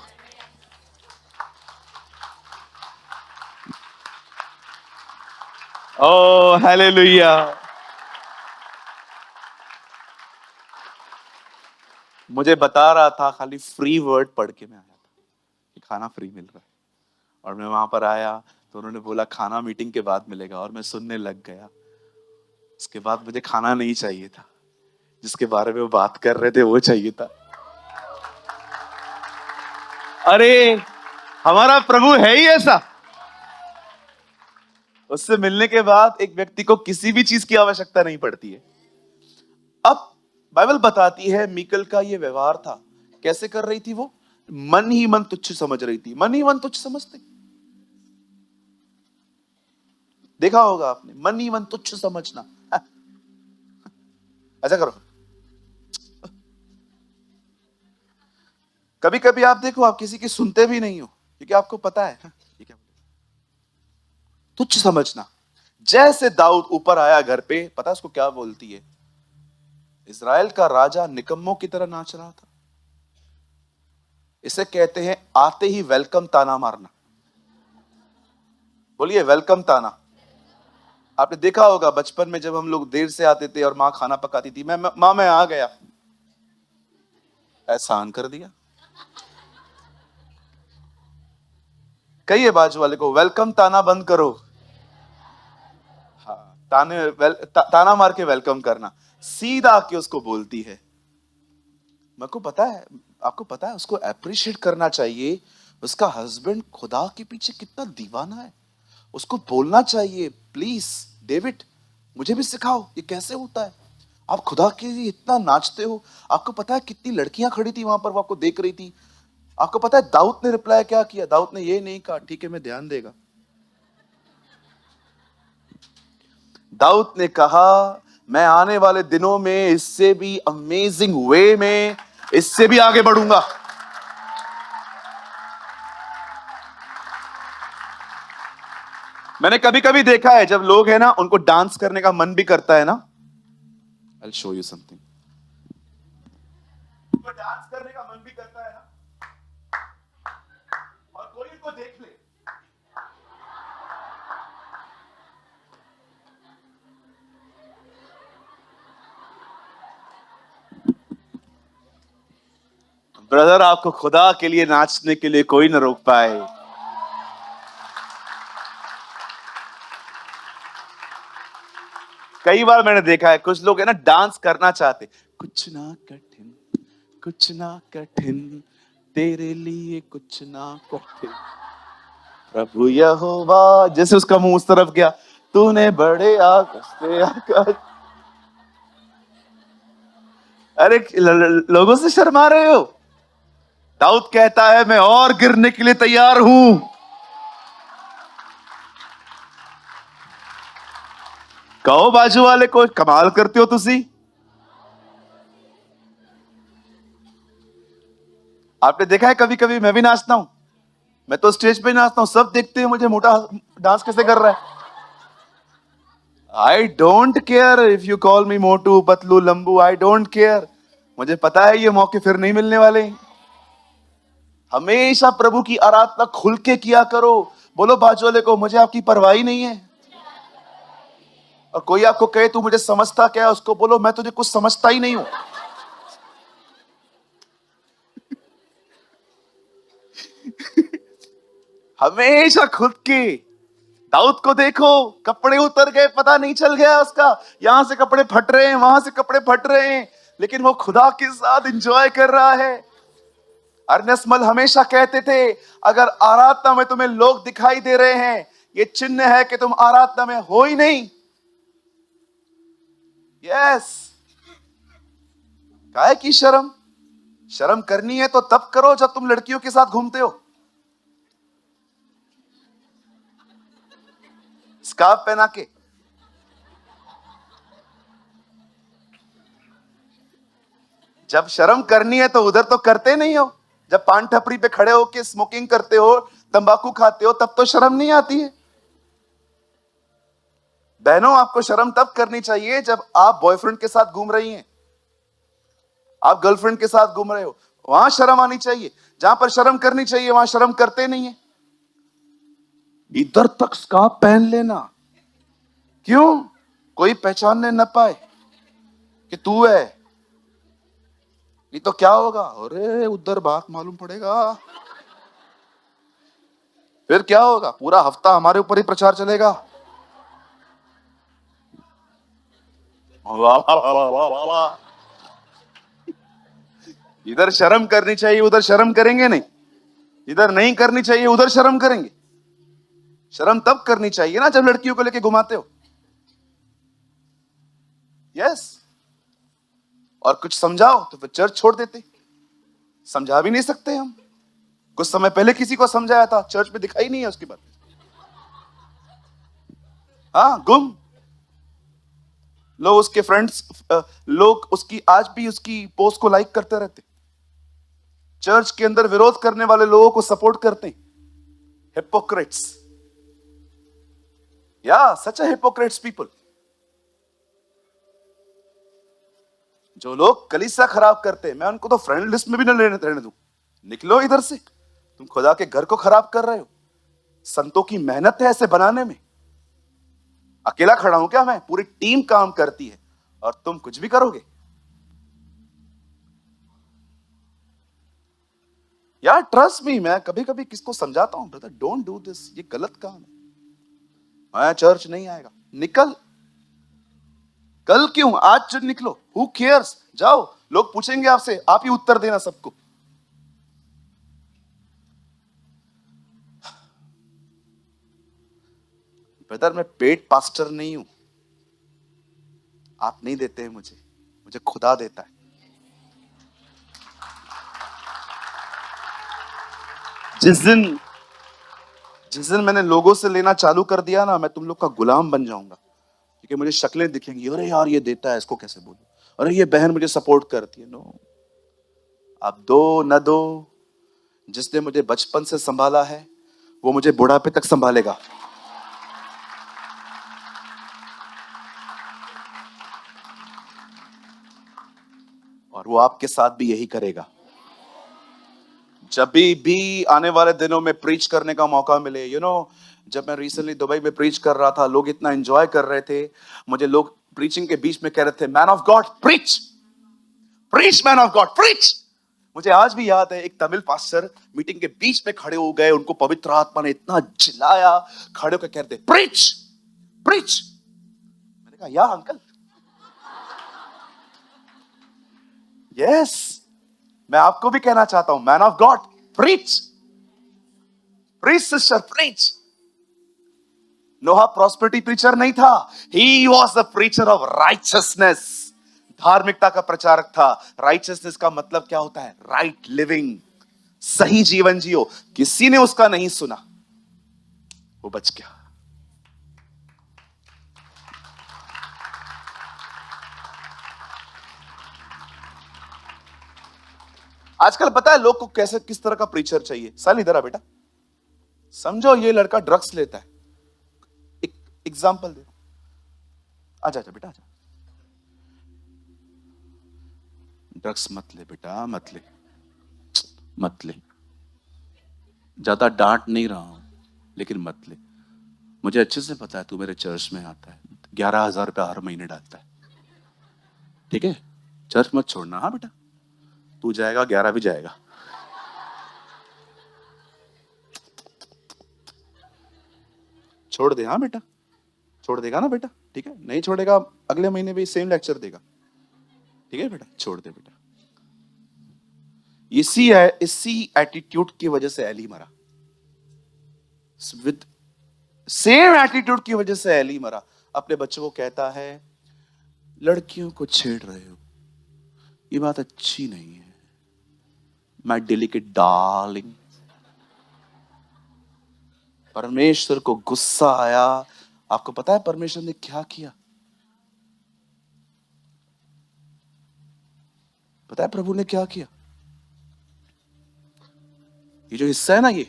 ओ हालेलुया। मुझे बता रहा था, खाली फ्री वर्ड पढ़ के मैं आया था कि खाना फ्री मिल रहा है, और मैं वहां पर आया तो उन्होंने बोला खाना मीटिंग के बाद मिलेगा, और मैं सुनने लग गया। उसके बाद मुझे खाना नहीं चाहिए था, जिसके बारे में वो बात कर रहे थे वो चाहिए था। अरे हमारा प्रभु है ही ऐसा। उससे मिलने के बाद एक व्यक्ति को किसी भी चीज की आवश्यकता नहीं पड़ती है। अब बाइबल बताती है मीकल का ये व्यवहार था। कैसे कर रही थी वो? मन ही मन तुच्छ समझ रही थी। मन ही मन तुच्छ समझते, देखा होगा आपने, मन ही मन तुच्छ समझना। ऐसा करो। कभी कभी आप देखो, आप किसी की सुनते भी नहीं हो क्योंकि आपको पता है ये क्या। तुच्छ समझना। जैसे दाऊद ऊपर आया घर पे, पता है उसको क्या बोलती है? इज़राइल का राजा निकम्मों की तरह नाच रहा था। इसे कहते हैं आते ही वेलकम ताना मारना। बोलिए वेलकम ताना। आपने देखा होगा बचपन में जब हम लोग देर से आते थे और माँ खाना पकाती थी, माँ मैं आ गया, एहसान कर दिया। कहिए बाजू वाले को वेलकम ताना बंद करो। हाँ, ताना मार के वेलकम करना। सीधा आके उसको बोलती है। मेरे को पता है, आपको पता है, उसको अप्रिशिएट करना चाहिए। उसका हस्बैंड खुदा के पीछे कितना दीवाना है। उसको बोलना चाहिए, प्लीज डेविड मुझे भी सिखाओ ये कैसे होता है। आप खुदा के लिए इतना नाचते हो। आपको पता है कितनी लड़कियां खड़ी थी वहां पर, वो आपको देख रही थी। आपको पता है दाऊद ने रिप्लाई क्या किया? दाऊद ने ये नहीं कहा ठीक है मैं ध्यान देगा। दाऊद ने कहा मैं आने वाले दिनों में इससे भी अमेजिंग वे में इससे भी आगे बढ़ूंगा। मैंने कभी कभी देखा है जब लोग है ना, उनको डांस करने का मन भी करता है ना। I show you something. उनको डांस करने का मन भी करता है ना, और कोई उनको देख ले। ब्रदर आपको खुदा के लिए नाचने के लिए कोई ना रोक पाए। कई बार मैंने देखा है कुछ लोग है ना डांस करना चाहते, कुछ ना कठिन तेरे लिए कुछ ना कठिन, प्रभु यहोवा, जैसे उसका मुंह उस तरफ गया, तूने बड़े आकाश से आकाश। अरे लोगों से शर्मा रहे हो? दाऊद कहता है मैं और गिरने के लिए तैयार हूं। कहो बाजू वाले को कमाल करते हो तुसी। आपने देखा है कभी कभी मैं भी नाचता हूं। मैं तो स्टेज पे नाचता हूं, सब देखते हैं मुझे मोटा डांस कैसे कर रहा है। I don't care if you call me Motu Patlu Lambu, I don't care. मुझे पता है ये मौके फिर नहीं मिलने वाले। हमेशा प्रभु की आराधना खुल के किया करो। बोलो बाजू वाले को मुझे आपकी परवाह ही नहीं है। और कोई आपको कहे तू मुझे समझता क्या है, उसको बोलो मैं तुझे कुछ समझता ही नहीं हूं। हमेशा खुद की। दाऊद को देखो, कपड़े उतर गए, पता नहीं चल गया उसका, यहां से कपड़े फट रहे हैं, वहां से कपड़े फट रहे हैं, लेकिन वो खुदा के साथ एंजॉय कर रहा है। अर्नेस्मल हमेशा कहते थे अगर आराधना में तुम्हें लोग दिखाई दे रहे हैं, ये चिन्ह है कि तुम आराधना में हो ही नहीं। यस। काहे की शर्म? शर्म करनी है तो तब करो जब तुम लड़कियों के साथ घूमते हो, स्कार्फ पहना के। जब शर्म करनी है तो उधर तो करते नहीं हो। जब पान टपरी पे खड़े होके स्मोकिंग करते हो, तंबाकू खाते हो, तब तो शर्म नहीं आती है। बहनों, आपको शर्म तब करनी चाहिए जब आप बॉयफ्रेंड के साथ घूम रही हैं, आप गर्लफ्रेंड के साथ घूम रहे हो, वहां शर्म आनी चाहिए। जहां पर शर्म करनी चाहिए वहां शर्म करते नहीं है। इधर तक स्कार्फ पहन लेना, क्यों? कोई पहचानने न पाए कि तू है। नहीं तो क्या होगा? अरे उधर बात मालूम पड़ेगा, फिर क्या होगा? पूरा हफ्ता हमारे ऊपर ही प्रचार चलेगा। वाह वाह वाह वाह वाह वाह। इधर शर्म करनी चाहिए उधर शर्म करेंगे नहीं, इधर नहीं करनी चाहिए उधर शर्म करेंगे। शर्म तब करनी चाहिए ना जब लड़कियों को लेके घुमाते हो। यस। और कुछ समझाओ तो फिर चर्च छोड़ देते। समझा भी नहीं सकते हम। कुछ समय पहले किसी को समझाया था, चर्च में दिखाई नहीं है उसके बाद। हाँ, गुम। लोग उसके फ्रेंड्स, लोग उसकी आज भी उसकी पोस्ट को लाइक करते रहते। चर्च के अंदर विरोध करने वाले लोगों को सपोर्ट करते हैं। हिपोक्रेट्स, या सच अ हिपोक्रेट्स पीपल। जो लोग कलीसिया खराब करते हैं, मैं उनको तो फ्रेंड लिस्ट में भी न रहने दूं। निकलो इधर से, तुम खुदा के घर को खराब कर रहे हो। संतों की मेहनत है ऐसे बनाने में। अकेला खड़ा हूं क्या मैं? पूरी टीम काम करती है और तुम कुछ भी करोगे? यार ट्रस्ट मी, मैं कभी कभी किसको समझाता हूं, ब्रदर डोंट डू दिस, ये गलत काम है। मैं चर्च नहीं आएगा। निकल, कल क्यों, आज जो निकलो, हु केयर्स। जाओ, लोग पूछेंगे आपसे, आप ही उत्तर देना सबको। ब्रदर मैं पेड पास्टर नहीं हूं, आप नहीं देते हैं मुझे, मुझे खुदा देता है। जिस दिन जिस दिन मैंने लोगों से लेना चालू कर दिया ना, मैं तुम लोग का गुलाम बन जाऊंगा। क्योंकि मुझे शक्लें दिखेंगी, अरे यार ये देता है, इसको कैसे बोलूं, अरे ये बहन मुझे सपोर्ट करती है। नो, आप दो न दो, जिसने मुझे बचपन से संभाला है वो मुझे बुढ़ापे तक संभालेगा। और वो आपके साथ भी यही करेगा। जब भी आने वाले दिनों में प्रीच करने का मौका मिले, जब मैं रिसेंटली दुबई में प्रीच कर रहा था, लोग इतना एंजॉय कर रहे थे। मुझे लोग प्रीचिंग के बीच में कह रहे थे, man of God preach, preach man of God preach. मुझे आज भी याद है, एक तमिल पास्टर मीटिंग के बीच में खड़े हो गए, उनको पवित्र आत्मा ने इतना चिल्लाया, खड़े होकर कहते प्रीच प्रीच। मैंने कहा या अंकल, यस, मैं आपको भी कहना चाहता हूं, man of God preach, preach sister preach. Noah prosperity preacher नहीं था, he was the preacher of righteousness. धार्मिकता का प्रचारक था। राइचसनेस का मतलब क्या होता है? राइट लिविंग, सही जीवन जियो। किसी ने उसका नहीं सुना, वो बच गया। आजकल पता है लोग को कैसे, किस तरह का प्रीचर चाहिए। साल इधर आ बेटा, समझो ये लड़का ड्रग्स लेता है, एक एग्जांपल दे, आजा आजा बेटा आजा। ड्रग्स मत ले बेटा, मत ले, मत ले। ज्यादा डांट नहीं रहा हूं, लेकिन मत ले। मुझे अच्छे से पता है तू मेरे चर्च में आता है, 11,000 रुपया हर महीने डालता है, ठीक है? चर्च मत छोड़ना, हाँ बेटा, तू जाएगा 11 भी जाएगा। छोड़ दे, हाँ बेटा, छोड़ देगा ना बेटा, ठीक है? नहीं छोड़ेगा, अगले महीने भी सेम लेक्चर देगा, ठीक है बेटा? छोड़ दे बेटा। इसी एटीट्यूड की वजह से एली मरा, विद सेम एटीट्यूड की वजह से एली मरा। अपने बच्चों को कहता है, लड़कियों को छेड़ रहे हो, ये बात अच्छी नहीं है, माय डेलिकेट डार्लिंग। परमेश्वर को गुस्सा आया। आपको पता है परमेश्वर ने क्या किया? पता है प्रभु ने क्या किया? ये जो हिस्सा है ना, ये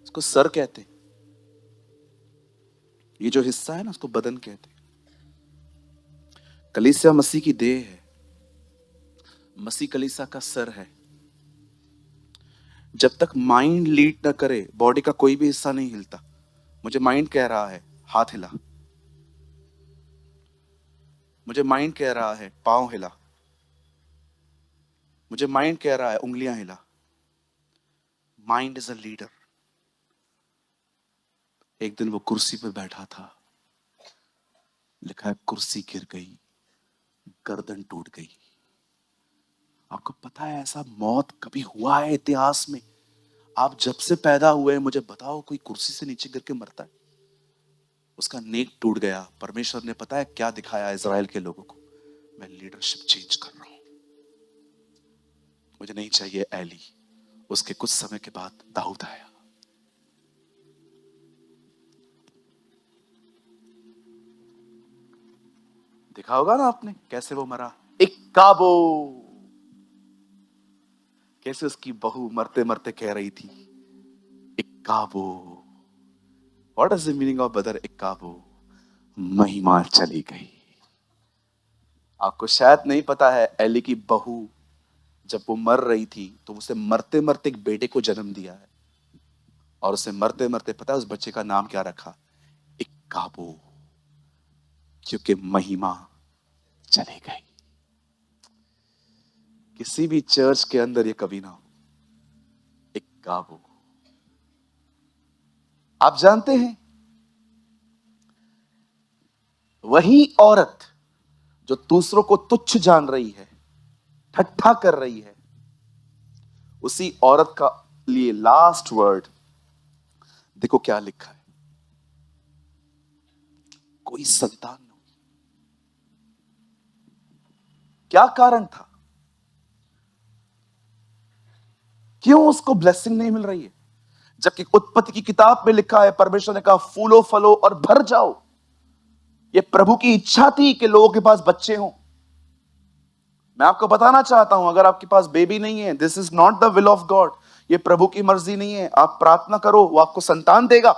इसको सर कहते हैं। ये जो हिस्सा है ना, उसको बदन कहते हैं। कलीसिया मसीह की देह है, मसीह कलीसिया का सर है। जब तक माइंड लीड ना करे, बॉडी का कोई भी हिस्सा नहीं हिलता। मुझे माइंड कह रहा है हाथ हिला, मुझे माइंड कह रहा है पांव हिला, मुझे माइंड कह रहा है उंगलियां हिला। Mind is a leader. एक दिन वो कुर्सी पे बैठा था, लिखा है कुर्सी गिर गई, गर्दन टूट गई। आपको पता है ऐसा मौत कभी हुआ है इतिहास में? आप जब से पैदा हुए मुझे बताओ कोई कुर्सी से नीचे गिर के मरता है? उसका नेक टूट गया। परमेश्वर ने पता है क्या दिखाया इजराइल के लोगों को? मैं लीडरशिप चेंज कर रहा हूं, मुझे नहीं चाहिए एली। उसके कुछ समय के बाद दाऊद आया। देखा होगा ना आपने कैसे वो मरा, इक्काबो। कैसे उसकी बहू मरते मरते कह रही थी इक्काबो। What is the meaning of brother इक्काबो? महिमा चली गई। आपको शायद नहीं पता है, एली की बहू जब वो मर रही थी तो उसे मरते मरते एक बेटे को जन्म दिया है। और उसे मरते मरते पता है उस बच्चे का नाम क्या रखा? इक्काबो, क्योंकि महिमा चली गई। किसी भी चर्च के अंदर ये कभी ना हो। इक्काबो। आप जानते हैं वही औरत जो दूसरों को तुच्छ जान रही है, ठट्ठा कर रही है, उसी औरत का लिए लास्ट वर्ड देखो क्या लिखा है। कोई संतान नहीं। क्या कारण था? क्यों उसको ब्लेसिंग नहीं मिल रही है? जबकि उत्पत्ति की किताब में लिखा है, परमेश्वर ने कहा फूलो फलो और भर जाओ। ये प्रभु की इच्छा थी कि लोगों के पास बच्चे हों। मैं आपको बताना चाहता हूं, अगर आपके पास बेबी नहीं है, this is not the will of God. ये प्रभु की मर्जी नहीं है। आप प्रार्थना करो, वो आपको संतान देगा।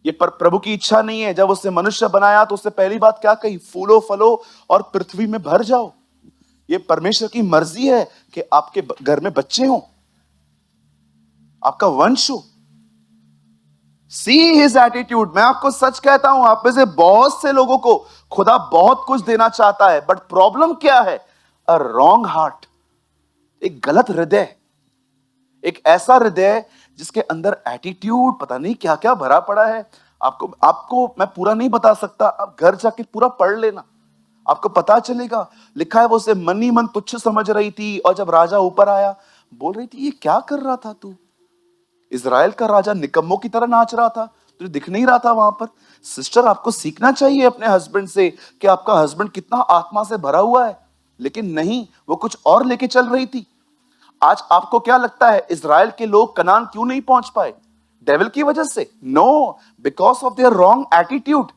ये प्रभु की इच्छा नहीं है। जब उसने मनुष्य बनाया तो उसने पहली बात क्या कही? फूलो फलो और पृथ्वी में भर जाओ। ये परमेश्वर की मर्जी है कि आपके घर में बच्चे हों, आपका वंश हो। See his attitude. मैं आपको सच कहता हूं, आप में से बहुत से लोगों को खुदा बहुत कुछ देना चाहता है, बट प्रॉब्लम क्या है? अ रॉन्ग हार्ट, एक गलत हृदय, एक ऐसा हृदय जिसके अंदर एटीट्यूड पता नहीं क्या क्या भरा पड़ा है। आपको आपको मैं पूरा नहीं बता सकता, आप घर जाके पूरा पढ़ लेना, आपको पता चलेगा। लिखा है वो उसे मन ही मन तुच्छ समझ रही थी, और जब राजा ऊपर आया बोल रही थी ये क्या कर रहा था तू? इजराइल का राजा निकम्मों की तरह नाच रहा था, तुझे दिख नहीं रहा था वहां पर? सिस्टर, आपको सीखना चाहिए अपने हस्बैंड से कि आपका हस्बैंड कितना आत्मा से भरा हुआ है। लेकिन नहीं, वो कुछ और लेके चल रही थी। आज आपको क्या लगता है इजराइल के लोग कनान क्यों नहीं पहुंच पाए? डेविल की वजह से? No, because of their wrong attitude.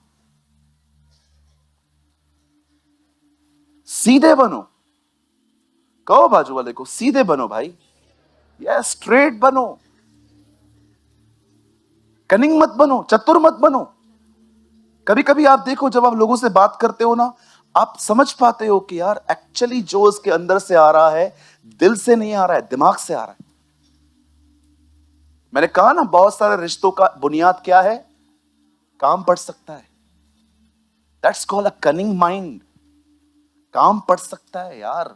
सीधे बनो। कहो बाजू वाले को, सीधे बनो भाई। यस, स्ट्रेट बनो। कनिंग मत बनो, चतुर मत बनो। कभी कभी आप देखो, जब आप लोगों से बात करते हो ना, आप समझ पाते हो कि यार एक्चुअली जो उसके अंदर से आ रहा है, दिल से नहीं आ रहा है, दिमाग से आ रहा है। मैंने कहा ना, बहुत सारे रिश्तों का बुनियाद क्या है? काम पड़ सकता है। That's called a cunning mind. काम पड़ सकता है यार,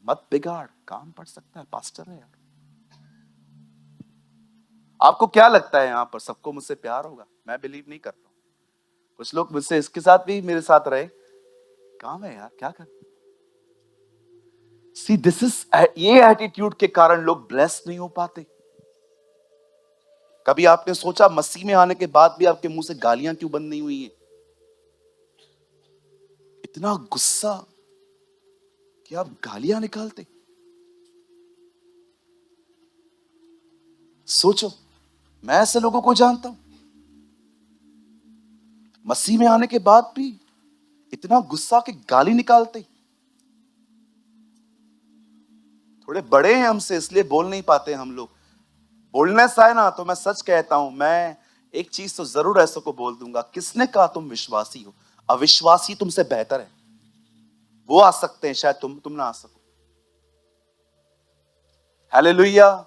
मत बिगाड़। काम पड़ सकता है, पास्टर है यार। आपको क्या लगता है यहां पर सबको मुझसे प्यार होगा? मैं बिलीव नहीं करता हूं। कुछ लोग मुझसे इसके साथ भी मेरे साथ रहे, काम है यार, क्या कर। सी दिस इज, ये एटीट्यूड के कारण लोग ब्लेस नहीं हो पाते। कभी आपने सोचा मसीह में आने के बाद भी आपके मुंह से गालियां क्यों बंद नहीं हुई है? इतना गुस्सा कि आप गालियां निकालते। सोचो, मैं ऐसे लोगों को जानता हूं, मसीह में आने के बाद भी इतना गुस्सा कि गाली निकालते। थोड़े बड़े हैं हमसे, इसलिए बोल नहीं पाते हम लोग। बोलनेस आए ना तो मैं सच कहता हूं, मैं एक चीज तो जरूर ऐसो को बोल दूंगा, किसने कहा तुम विश्वासी हो? अविश्वासी तुमसे बेहतर है। वो आ सकते हैं, शायद तुम ना आ सको। हालेलुया।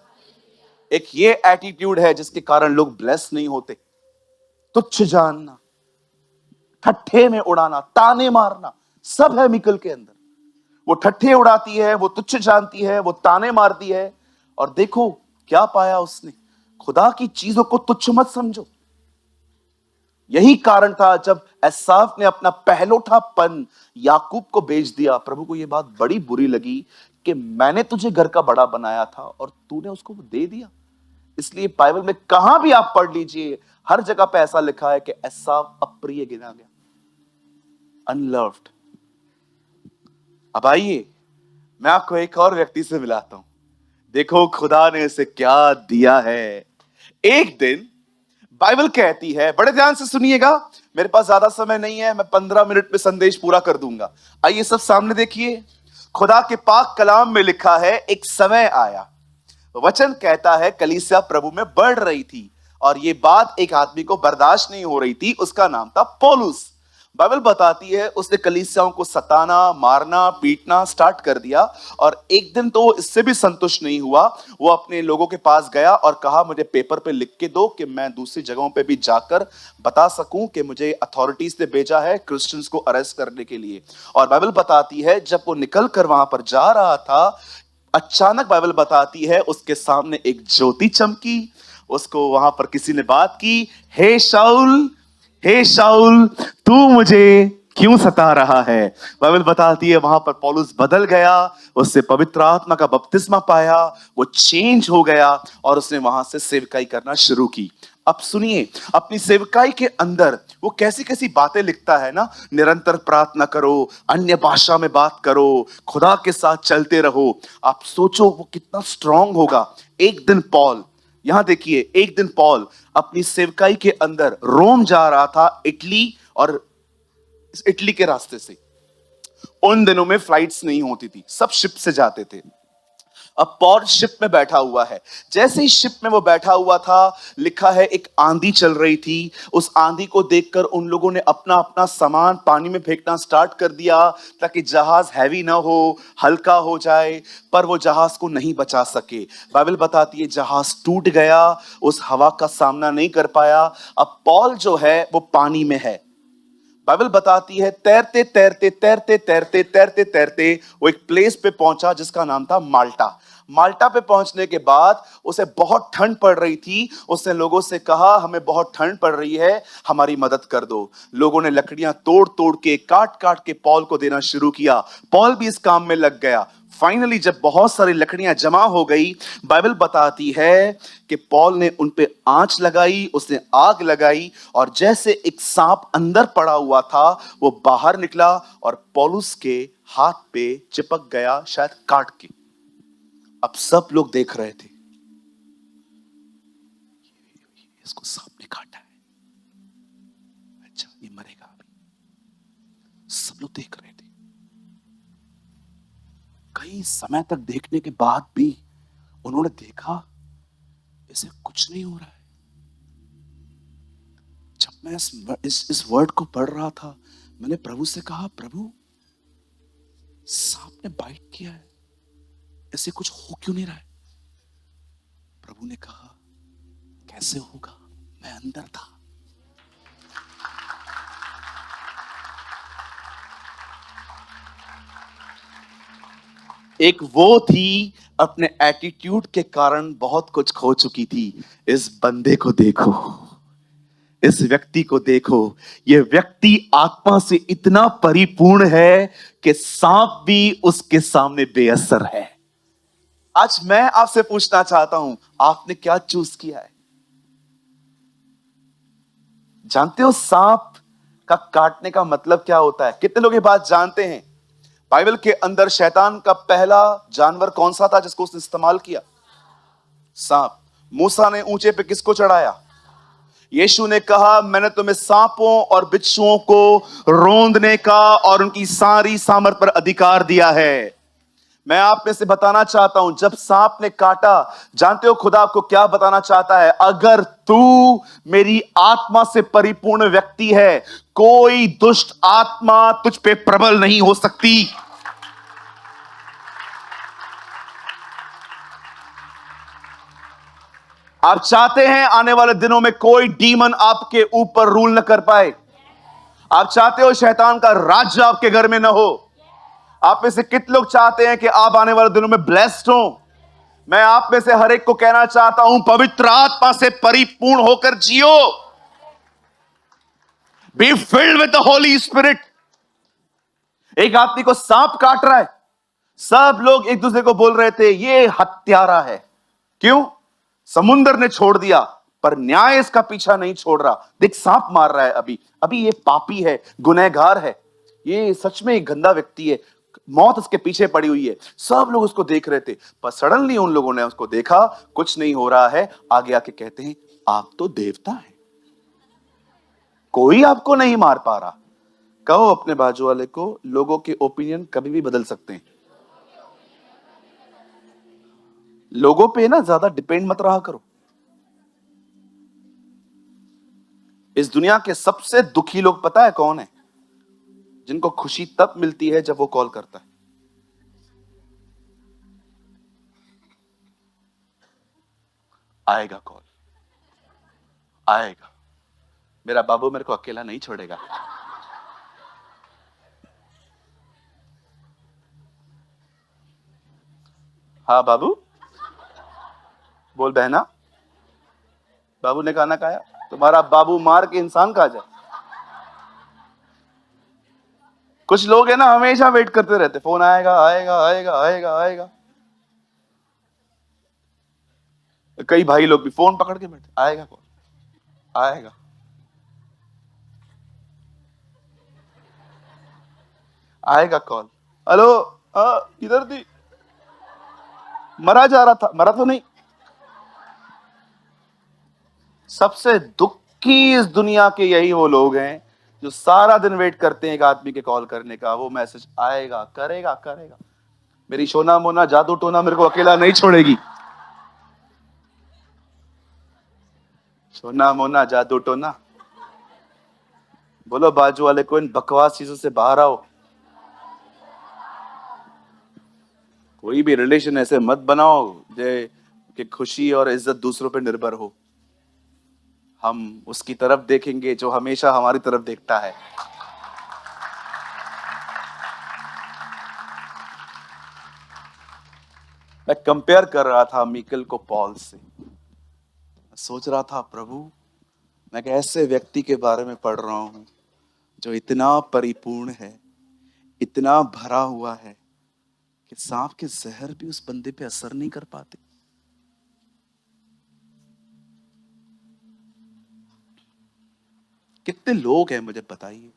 एक ये एटीट्यूड है जिसके कारण लोग ब्लेस नहीं होते। तुच्छ जानना, ठट्ठे में उड़ाना, ताने मारना, सब है मिकल के अंदर। वो ठट्ठे उड़ाती है, वो तुच्छ जानती है, वो ताने मारती है। और देखो क्या पाया उसने, खुदा की चीजों को तुच्छ मत समझो। यही कारण था जब एसाव ने अपना पहलोठापन याकूब को बेच दिया। प्रभु को यह बात बड़ी बुरी लगी कि मैंने तुझे घर का बड़ा बनाया था और तूने उसको दे दिया। इसलिए बाइबल में कहां भी आप पढ़ लीजिए, हर जगह पे ऐसा लिखा है कि एसाव अप्रिय गिना गया, अनलव्ड। अब आइए मैं आपको एक और व्यक्ति से मिलाता हूं। देखो खुदा ने इसे क्या दिया है। एक दिन बाइबल कहती है, बड़े ध्यान से सुनिएगा, मेरे पास ज्यादा समय नहीं है, मैं 15 मिनट में संदेश पूरा कर दूंगा। आइए सब सामने देखिए, खुदा के पाक कलाम में लिखा है, एक समय आया, वचन कहता है कलीसिया प्रभु में बढ़ रही थी और यह बात एक आदमी को बर्दाश्त नहीं हो रही थी, उसका नाम था पौलुस। बाइबल बताती है उसने कलीसियाओं को सताना, मारना, पीटना स्टार्ट कर दिया। और एक दिन तो इससे भी संतुष्ट नहीं हुआ, वो अपने लोगों के पास गया और कहा मुझे पेपर पे लिख के दो कि मैं दूसरी जगहों पे भी जाकर बता सकूं कि मुझे अथॉरिटीज ने भेजा है क्रिश्चियंस को अरेस्ट करने के लिए। और बाइबल बताती है जब वो निकल कर वहां पर जा रहा था, अचानक बाइबल बताती है उसके सामने एक ज्योति चमकी। उसको वहां पर किसी ने बात की, हे शाऊल तू मुझे क्यों सता रहा है? बाइबल बताती है वहां पर पौलुस बदल गया, उससे पवित्र आत्मा का बपतिस्मा पाया, वो चेंज हो गया और उसने वहां से सेवकाई करना शुरू की। अब सुनिए, अपनी सेवकाई के अंदर वो कैसी कैसी बातें लिखता है ना, निरंतर प्रार्थना करो, अन्य भाषा में बात करो, खुदा के साथ चलते रहो। आप सोचो वो कितना स्ट्रांग होगा। एक दिन पॉल, यहां देखिए, एक दिन पॉल अपनी सेवकाई के अंदर रोम जा रहा था, इटली, और इटली के रास्ते से। उन दिनों में फ्लाइट्स नहीं होती थी, सब शिप से जाते थे। अब पॉल शिप में बैठा हुआ है। जैसे ही शिप में वो बैठा हुआ था, लिखा है एक आंधी चल रही थी। उस आंधी को देखकर उन लोगों ने अपना अपना सामान पानी में फेंकना स्टार्ट कर दिया ताकि जहाज हैवी ना हो, हल्का हो जाए, पर वो जहाज को नहीं बचा सके। बाइबल बताती है जहाज टूट गया, उस हवा का सामना नहीं कर पाया। अब पॉल जो है वो पानी में है। बाइबल बताती है तैरते तैरते तैरते तैरते तैरते तैरते वो एक प्लेस पे पहुंचा जिसका नाम था माल्टा। माल्टा पे पहुंचने के बाद उसे बहुत ठंड पड़ रही थी। उसने लोगों से कहा हमें बहुत ठंड पड़ रही है, हमारी मदद कर दो। लोगों ने लकड़ियां तोड़ तोड़ के, काट काट के पॉल को देना शुरू किया। पॉल भी इस काम में लग गया। फाइनली जब बहुत सारी लकड़ियां जमा हो गई, बाइबल बताती है कि पॉल ने उन पे आंच लगाई, उसने आग लगाई और जैसे एक सांप अंदर पड़ा हुआ था वो बाहर निकला और पौलुस के हाथ पे चिपक गया, शायद काट के। अब सब लोग देख रहे थे, इसको सांप ने काटा है, अच्छा ये मरेगा अभी। सब लोग देख रहे थे। कई समय तक देखने के बाद भी उन्होंने देखा इसे कुछ नहीं हो रहा है। जब मैं इस वर्ड को पढ़ रहा था, मैंने प्रभु से कहा प्रभु सांप ने बाइट किया है, ऐसे कुछ हो क्यों नहीं रहा है? प्रभु ने कहा कैसे होगा, मैं अंदर था। एक वो थी अपने एटीट्यूड के कारण बहुत कुछ खो चुकी थी। इस बंदे को देखो, इस व्यक्ति को देखो, यह व्यक्ति आत्मा से इतना परिपूर्ण है कि सांप भी उसके सामने बेअसर है। आज मैं आपसे पूछना चाहता हूं, आपने क्या चूज किया है? जानते हो सांप का काटने का मतलब क्या होता है? कितने लोग ये बात जानते हैं? बाइबल के अंदर शैतान का पहला जानवर कौन सा था जिसको उसने इस्तेमाल किया? सांप। मूसा ने ऊंचे पे किसको चढ़ाया? यीशु ने कहा मैंने तुम्हें सांपों और बिच्छुओं को रोंदने का और उनकी सारी सामर्थ पर अधिकार दिया है। मैं आप में से बताना चाहता हूं, जब सांप ने काटा, जानते हो खुदा आपको क्या बताना चाहता है? अगर तू मेरी आत्मा से परिपूर्ण व्यक्ति है, कोई दुष्ट आत्मा तुझ पे प्रबल नहीं हो सकती। आप चाहते हैं आने वाले दिनों में कोई डीमन आपके ऊपर रूल न कर पाए? आप चाहते हो शैतान का राज्य आपके घर में न हो? आप में से कितने लोग चाहते हैं कि आप आने वाले दिनों में ब्लेस्ड हो? मैं आप में से हर एक को कहना चाहता हूं, पवित्र आत्मा से परिपूर्ण होकर जियो। Be filled with the Holy Spirit. एक आदमी को सांप काट रहा है, सब लोग एक दूसरे को बोल रहे थे ये हत्यारा है। क्यों? समुंदर ने छोड़ दिया, पर न्याय इसका पीछा नहीं छोड़ रहा। देख, सांप मार रहा है। अभी अभी ये पापी है, गुनहगार है, ये सच में एक गंदा व्यक्ति है, मौत उसके पीछे पड़ी हुई है। सब लोग उसको देख रहे थे, पर सडनली उन लोगों ने उसको देखा, कुछ नहीं हो रहा है, आगे आके कहते हैं आप तो देवता हैं, कोई आपको नहीं मार पा रहा। कहो अपने बाजू वाले को, लोगों के ओपिनियन कभी भी बदल सकते हैं। लोगों पे ना ज्यादा डिपेंड मत रहा करो। इस दुनिया के सबसे दुखी लोग पता है कौन है? जिनको खुशी तब मिलती है जब वो कॉल करता है। आएगा कॉल, आएगा। मेरा बाबू मेरे को अकेला नहीं छोड़ेगा। हाँ बाबू, बोल बहना। बाबू ने खाना खाया? तुम्हारा बाबू मार के इंसान खा जाए। कुछ लोग है ना, हमेशा वेट करते रहते, फोन आएगा आएगा आएगा आएगा आएगा। कई भाई लोग भी फोन पकड़ के बैठे, आएगा कॉल, आएगा। आएगा कॉल। हेलो, किधर थी? मरा जा रहा था, मरा तो नहीं। सबसे दुखी इस दुनिया के यही वो लोग हैं जो सारा दिन वेट करते हैं एक आदमी के कॉल करने का, वो मैसेज आएगा, करेगा करेगा। मेरी सोना मोना जादू टोना मेरे को अकेला नहीं छोड़ेगी। सोना मोना जादू टोना, बोलो बाजू वाले को इन बकवास चीजों से बाहर आओ। कोई भी रिलेशन ऐसे मत बनाओ जे कि खुशी और इज्जत दूसरों पे निर्भर हो। हम उसकी तरफ देखेंगे जो हमेशा हमारी तरफ देखता है। मैं कंपेयर कर रहा था मीकल को पॉल से। मैं सोच रहा था प्रभु, मैं एक ऐसे व्यक्ति के बारे में पढ़ रहा हूं जो इतना परिपूर्ण है, इतना भरा हुआ है कि सांप के जहर भी उस बंदे पे असर नहीं कर पाते। कितने लोग हैं मुझे बताइए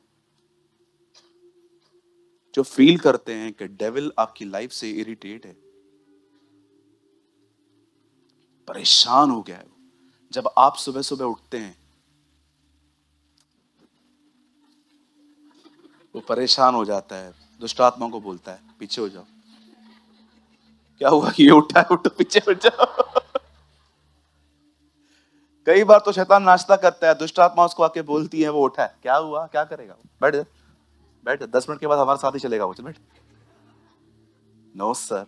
जो फील करते हैं कि डेविल आपकी लाइफ से इरिटेट है, परेशान हो गया है। जब आप सुबह सुबह उठते हैं, वो परेशान हो जाता है, दुष्ट आत्मा को बोलता है पीछे हो जाओ। क्या हुआ? ये उठा है, उठो पीछे हो जाओ। कई बार तो शैतान नाश्ता करता है, दुष्ट आत्मा उसको आके बोलती है, वो उठा है, क्या हुआ, क्या करेगा? बैठ जा, बैठ जा, 10 मिनट के बाद हमारे साथ ही चलेगा वो, चल बैठ। नो सर,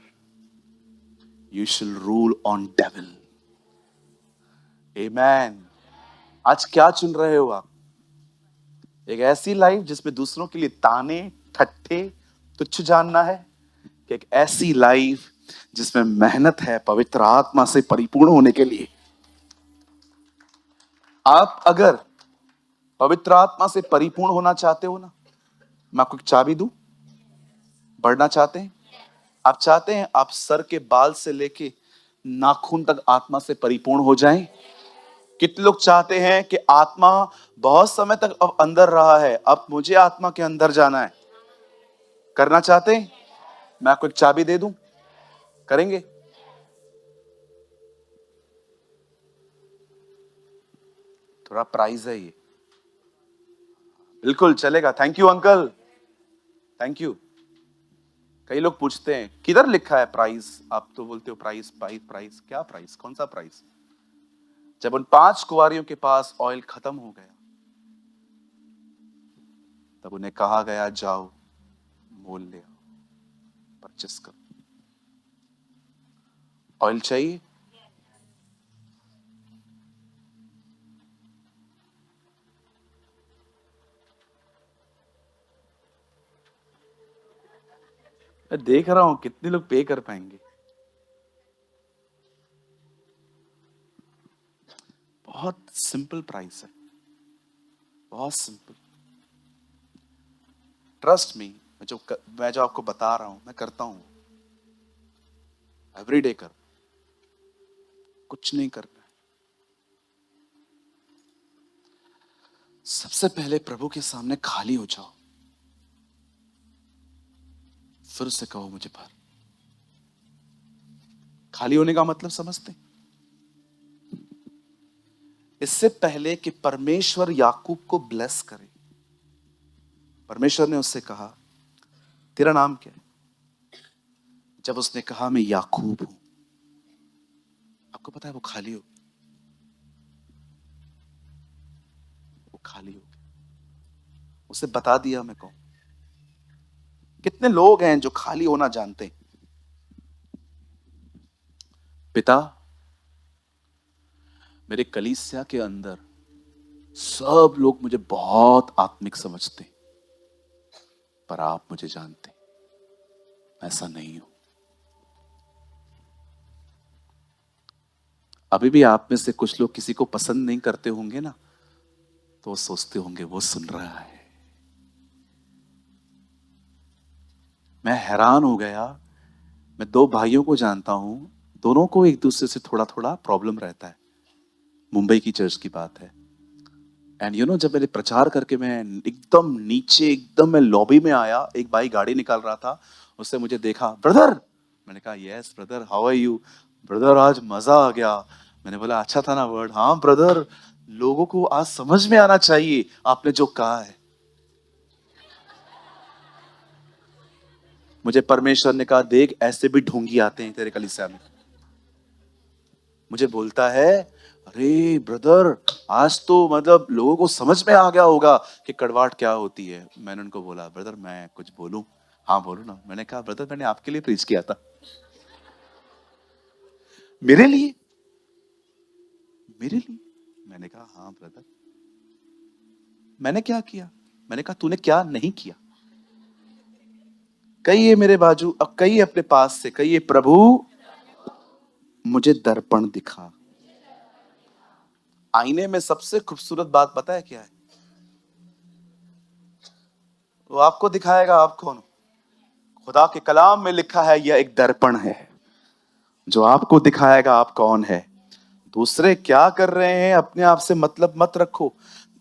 यू शिल रूल ऑन डेविल। आमेन। आज क्या चुन रहे हो आप? एक ऐसी लाइफ जिसमें दूसरों के लिए ताने ठट्ठे तुच्छ जानना है, कि एक ऐसी लाइफ जिसमें मेहनत है पवित्र आत्मा से परिपूर्ण होने के लिए? आप अगर पवित्र आत्मा से परिपूर्ण होना चाहते हो ना, मैं आपको एक चाबी दूं। बढ़ना चाहते हैं? आप चाहते हैं आप सर के बाल से लेके नाखून तक आत्मा से परिपूर्ण हो जाएं? कितने लोग चाहते हैं कि आत्मा बहुत समय तक अब अंदर रहा है, अब मुझे आत्मा के अंदर जाना है? करना चाहते हैं? मैं आपको एक चाबी दे दूं, करेंगे? थोड़ा प्राइस है ये। बिल्कुल चलेगा। Thank you uncle, thank you. कई लोग पूछते हैं किधर लिखा है प्राइस, आप तो बोलते हो प्राइस प्राइस प्राइस, क्या प्राइस, कौन सा प्राइस? जब उन 5 कुंवारियों के पास ऑयल खत्म हो गया तब उन्हें कहा गया जाओ मोल ले आओ, परचेस करो। ऑयल चाहिए? मैं देख रहा हूं कितने लोग पे कर पाएंगे। बहुत सिंपल प्राइस है, बहुत सिंपल। ट्रस्ट मी, मैं जो आपको बता रहा हूं मैं करता हूं, एवरीडे कर, कुछ नहीं करना है। सबसे पहले प्रभु के सामने खाली हो जाओ, फिर से कहो मुझे भर। खाली होने का मतलब समझते हैं? इससे पहले कि परमेश्वर याकूब को ब्लेस करे, परमेश्वर ने उससे कहा तेरा नाम क्या है? जब उसने कहा मैं याकूब हूं, आपको पता है वो खाली हो गया, वो खाली हो गया। उसे बता दिया मैं कौन। कितने लोग हैं जो खाली होना जानते हैं? पिता, मेरे कलीसिया के अंदर सब लोग मुझे बहुत आत्मिक समझते हैं, पर आप मुझे जानते हैं, ऐसा नहीं हूं। अभी भी आप में से कुछ लोग किसी को पसंद नहीं करते होंगे ना, तो वो सोचते होंगे वो सुन रहा है। मैं हैरान हो गया, मैं 2 भाइयों को जानता हूं, दोनों को एक दूसरे से थोड़ा थोड़ा प्रॉब्लम रहता है। मुंबई की चर्च की बात है। एंड यू नो, जब मैंने प्रचार करके मैं एकदम नीचे, एकदम मैं लॉबी में आया, एक भाई गाड़ी निकाल रहा था, उससे मुझे देखा, ब्रदर। मैंने कहा yes brother, how are you? Brother आज मजा आ गया। मैंने बोला अच्छा था ना वर्ड? हाँ ब्रदर, लोगों को आज समझ में आना चाहिए आपने जो कहा है। मुझे परमेश्वर ने कहा देख ऐसे भी ढोंगी आते हैं तेरे कलीसिया में। मुझे बोलता है अरे ब्रदर, आज तो मतलब लोगों को समझ में आ गया होगा कि कड़वाहट क्या होती है। मैंने उनको बोला ब्रदर मैं कुछ बोलूं? हाँ बोलो ना। मैंने कहा ब्रदर मैंने आपके लिए प्रीच किया था। मेरे लिए? मेरे लिए? मैंने कहा हाँ ब्रदर। मैंने क्या किया? मैंने कहा तूने क्या नहीं किया? कहिए मेरे बाजू, अब कहिए अपने पास से, कहिए प्रभु मुझे दर्पण दिखा। आईने में सबसे खूबसूरत बात पता है क्या है? वो आपको दिखाएगा आप कौन हो। खुदा के कलाम में लिखा है यह एक दर्पण है जो आपको दिखाएगा आप कौन है। दूसरे क्या कर रहे हैं अपने आप से मतलब मत रखो।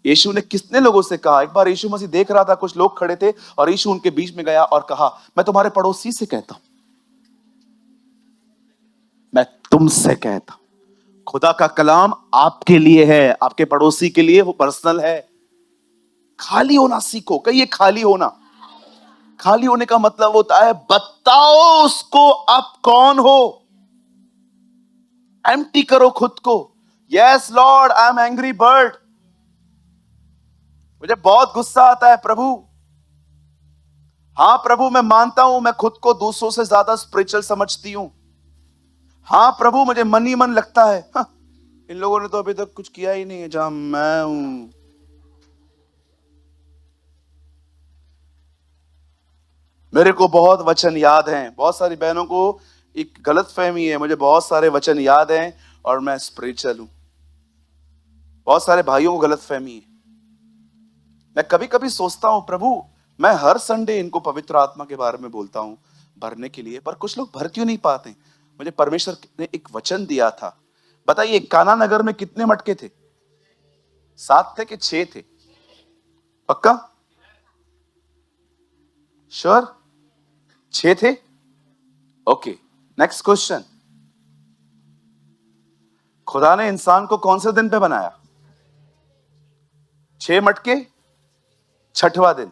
यीशु ने कितने लोगों से कहा, एक बार यीशु मसीह देख रहा था कुछ लोग खड़े थे और यीशु उनके बीच में गया और कहा मैं तुम्हारे पड़ोसी से कहता हूं, मैं तुमसे कहता हूं। खुदा का कलाम आपके लिए है, आपके पड़ोसी के लिए, वो पर्सनल है। खाली होना सीखो। कहिए खाली होना। खाली होने का मतलब होता है बताओ उसको आप कौन हो। एम्प्टी करो खुद को। Yes Lord I am angry bird, मुझे बहुत गुस्सा आता है प्रभु। हाँ प्रभु मैं मानता हूं मैं खुद को दूसरों से ज्यादा स्पिरिचुअल समझती हूं। हाँ प्रभु मुझे मन ही मन लगता है हाँ, इन लोगों ने तो अभी तक कुछ किया ही नहीं है जहां मैं हूं। मेरे को बहुत वचन याद हैं। बहुत सारी बहनों को एक गलत फहमी है, मुझे बहुत सारे वचन याद हैं और मैं स्पिरिचुअल हूं। बहुत सारे भाइयों को गलत फहमी है। मैं कभी कभी सोचता हूं प्रभु मैं हर संडे इनको पवित्र आत्मा के बारे में बोलता हूं भरने के लिए, पर कुछ लोग भर क्यों नहीं पाते? मुझे परमेश्वर ने एक वचन दिया था। बताइए काना नगर में कितने मटके थे? 7 थे कि 6 थे? पक्का? श्योर? 6 थे? Okay, next question. खुदा ने इंसान को कौन से दिन पे बनाया? 6 मटके, 6वां दिन।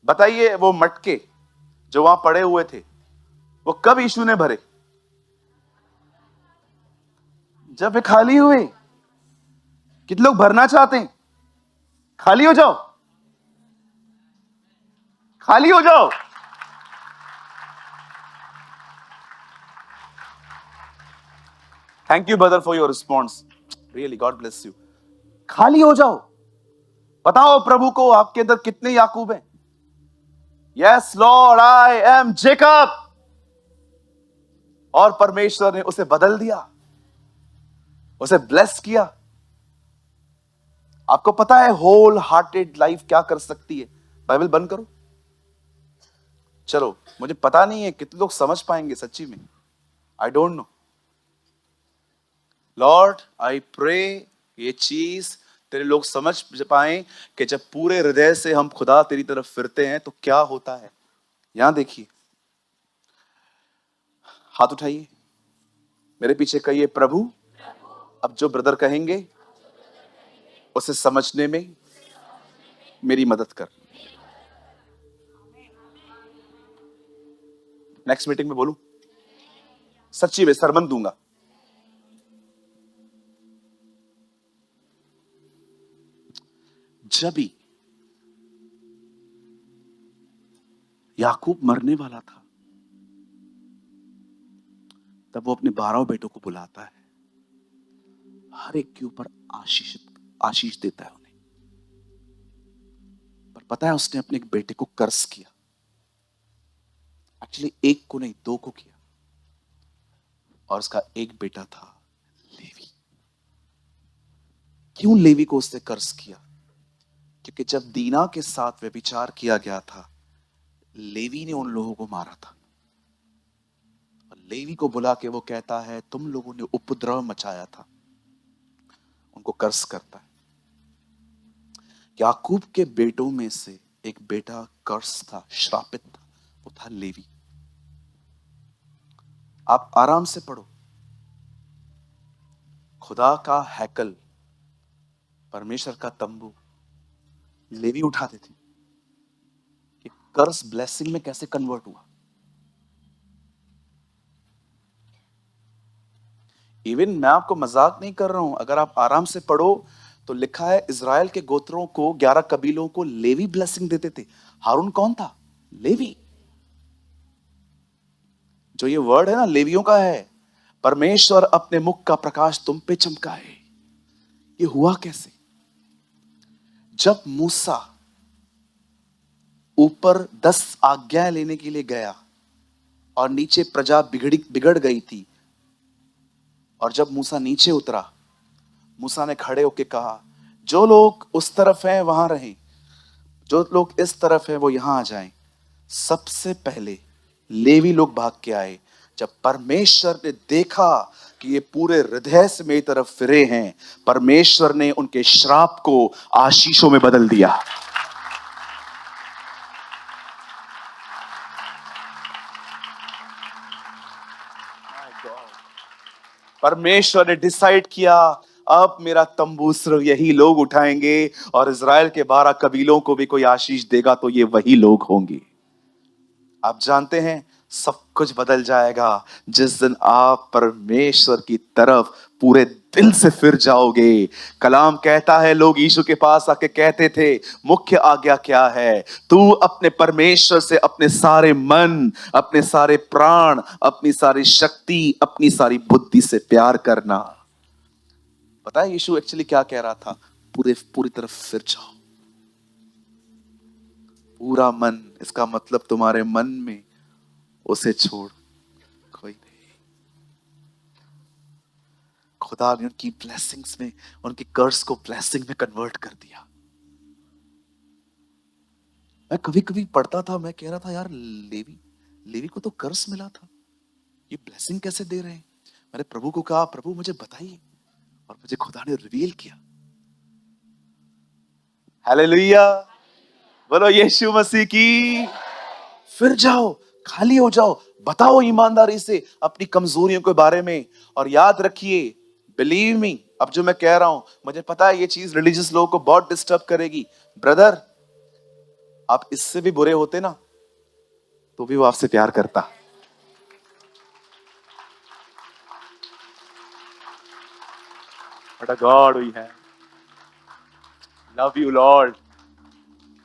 बताइए वो मटके जो वहां पड़े हुए थे, वो कब यीशु ने भरे? जब वे खाली हुए। कितने लोग भरना चाहते हैं? खाली हो जाओ, खाली हो जाओ। Thank you brother for your response, really God bless you. खाली हो जाओ। बताओ प्रभु को आपके अंदर कितने याकूब हैं? Yes Lord, I am Jacob. और परमेश्वर ने उसे बदल दिया, उसे ब्लेस किया। आपको पता है होल हार्टेड लाइफ क्या कर सकती है? बाइबल बंद करो। चलो, मुझे पता नहीं है कितने लोग समझ पाएंगे सच्ची में, I don't know. Lord I pray ये चीज तेरे लोग समझ पाए कि जब पूरे हृदय से हम खुदा तेरी तरफ फिरते हैं तो क्या होता है। यहां देखिए, हाथ उठाइए, मेरे पीछे कहिए, प्रभु अब जो ब्रदर कहेंगे उसे समझने में मेरी मदद कर। नेक्स्ट मीटिंग में बोलूं, सच्ची में सरमन दूंगा। जब ही याकूब मरने वाला था, तब वो अपने 12 बेटों को बुलाता है, हर एक के ऊपर आशीष देता है उन्हें। पर पता है उसने अपने एक बेटे को कर्ज किया। एक्चुअली एक को नहीं, 2 को किया। और उसका एक बेटा था लेवी। क्यों लेवी को उसने कर्ज किया? क्योंकि जब दीना के साथ व्यभिचार किया गया था, लेवी ने उन लोगों को मारा था। और लेवी को बुला के वो कहता है, तुम लोगों ने उपद्रव मचाया था। उनको कर्ज करता है। याकूब के बेटों में से एक बेटा कर्ज था, श्रापित था, वो था लेवी। आप आराम से पढ़ो, खुदा का हैकल, परमेश्वर का तंबू लेवी उठाते थे। कि कर्ज ब्लेसिंग में कैसे कन्वर्ट हुआ। इवन मैं आपको मजाक नहीं कर रहा हूं, अगर आप आराम से पढ़ो तो लिखा है इजराइल के गोत्रों को, 11 कबीलों को लेवी ब्लेसिंग देते थे। हारून कौन था? लेवी। जो ये वर्ड है ना, लेवियों का है। परमेश्वर अपने मुख का प्रकाश तुम पे चमकाए। ये हुआ कैसे? जब मूसा ऊपर 10 आज्ञाएं लेने के लिए गया और नीचे प्रजा बिगड़ गई थी, और जब मूसा नीचे उतरा, मूसा ने खड़े होकर कहा, जो लोग उस तरफ हैं वहां रहें, जो लोग इस तरफ हैं वो यहां आ जाएं। सबसे पहले लेवी लोग भाग के आए। जब परमेश्वर ने देखा कि ये पूरे हृदय से मेरी तरफ फिरे हैं, परमेश्वर ने उनके श्राप को आशीषों में बदल दिया। परमेश्वर ने डिसाइड किया, अब मेरा तंबू सिर्फ यही लोग उठाएंगे, और इजराइल के 12 कबीलों को भी कोई आशीष देगा तो ये वही लोग होंगे। आप जानते हैं सब कुछ बदल जाएगा जिस दिन आप परमेश्वर की तरफ पूरे दिल से फिर जाओगे। कलाम कहता है, लोग यीशु के पास आके कहते थे, मुख्य आज्ञा क्या है? तू अपने परमेश्वर से अपने सारे मन, अपने सारे प्राण, अपनी सारी शक्ति, अपनी सारी बुद्धि से प्यार करना। पता है यीशु एक्चुअली क्या कह रहा था? पूरी तरफ फिर जाओ। पूरा मन, इसका मतलब तुम्हारे मन में उसे छोड़ कोई नहीं। खुदा ने उनकी ब्लेसिंग्स में, उनकी कर्ज को ब्लेसिंग में कन्वर्ट कर दिया। मैं कभी कभी पढ़ता था, मैं कह रहा था यार, लेवी को तो कर्ज मिला था, ये ब्लेसिंग कैसे दे रहे हैं? मैंने प्रभु को कहा, प्रभु मुझे बताइए, और मुझे खुदा ने रिवील किया। हालेलुया, बोलो यीशु मसीह की। फिर जाओ, खाली हो जाओ, बताओ ईमानदारी से अपनी कमजोरियों के बारे में। और याद रखिए, बिलीव मी, अब जो मैं कह रहा हूं, मुझे पता है ये चीज रिलीजियस लोगों को बहुत डिस्टर्ब करेगी। ब्रदर, आप इससे भी बुरे होते ना तो भी वो आपसे प्यार करता। What a God we have. Love you, Lord.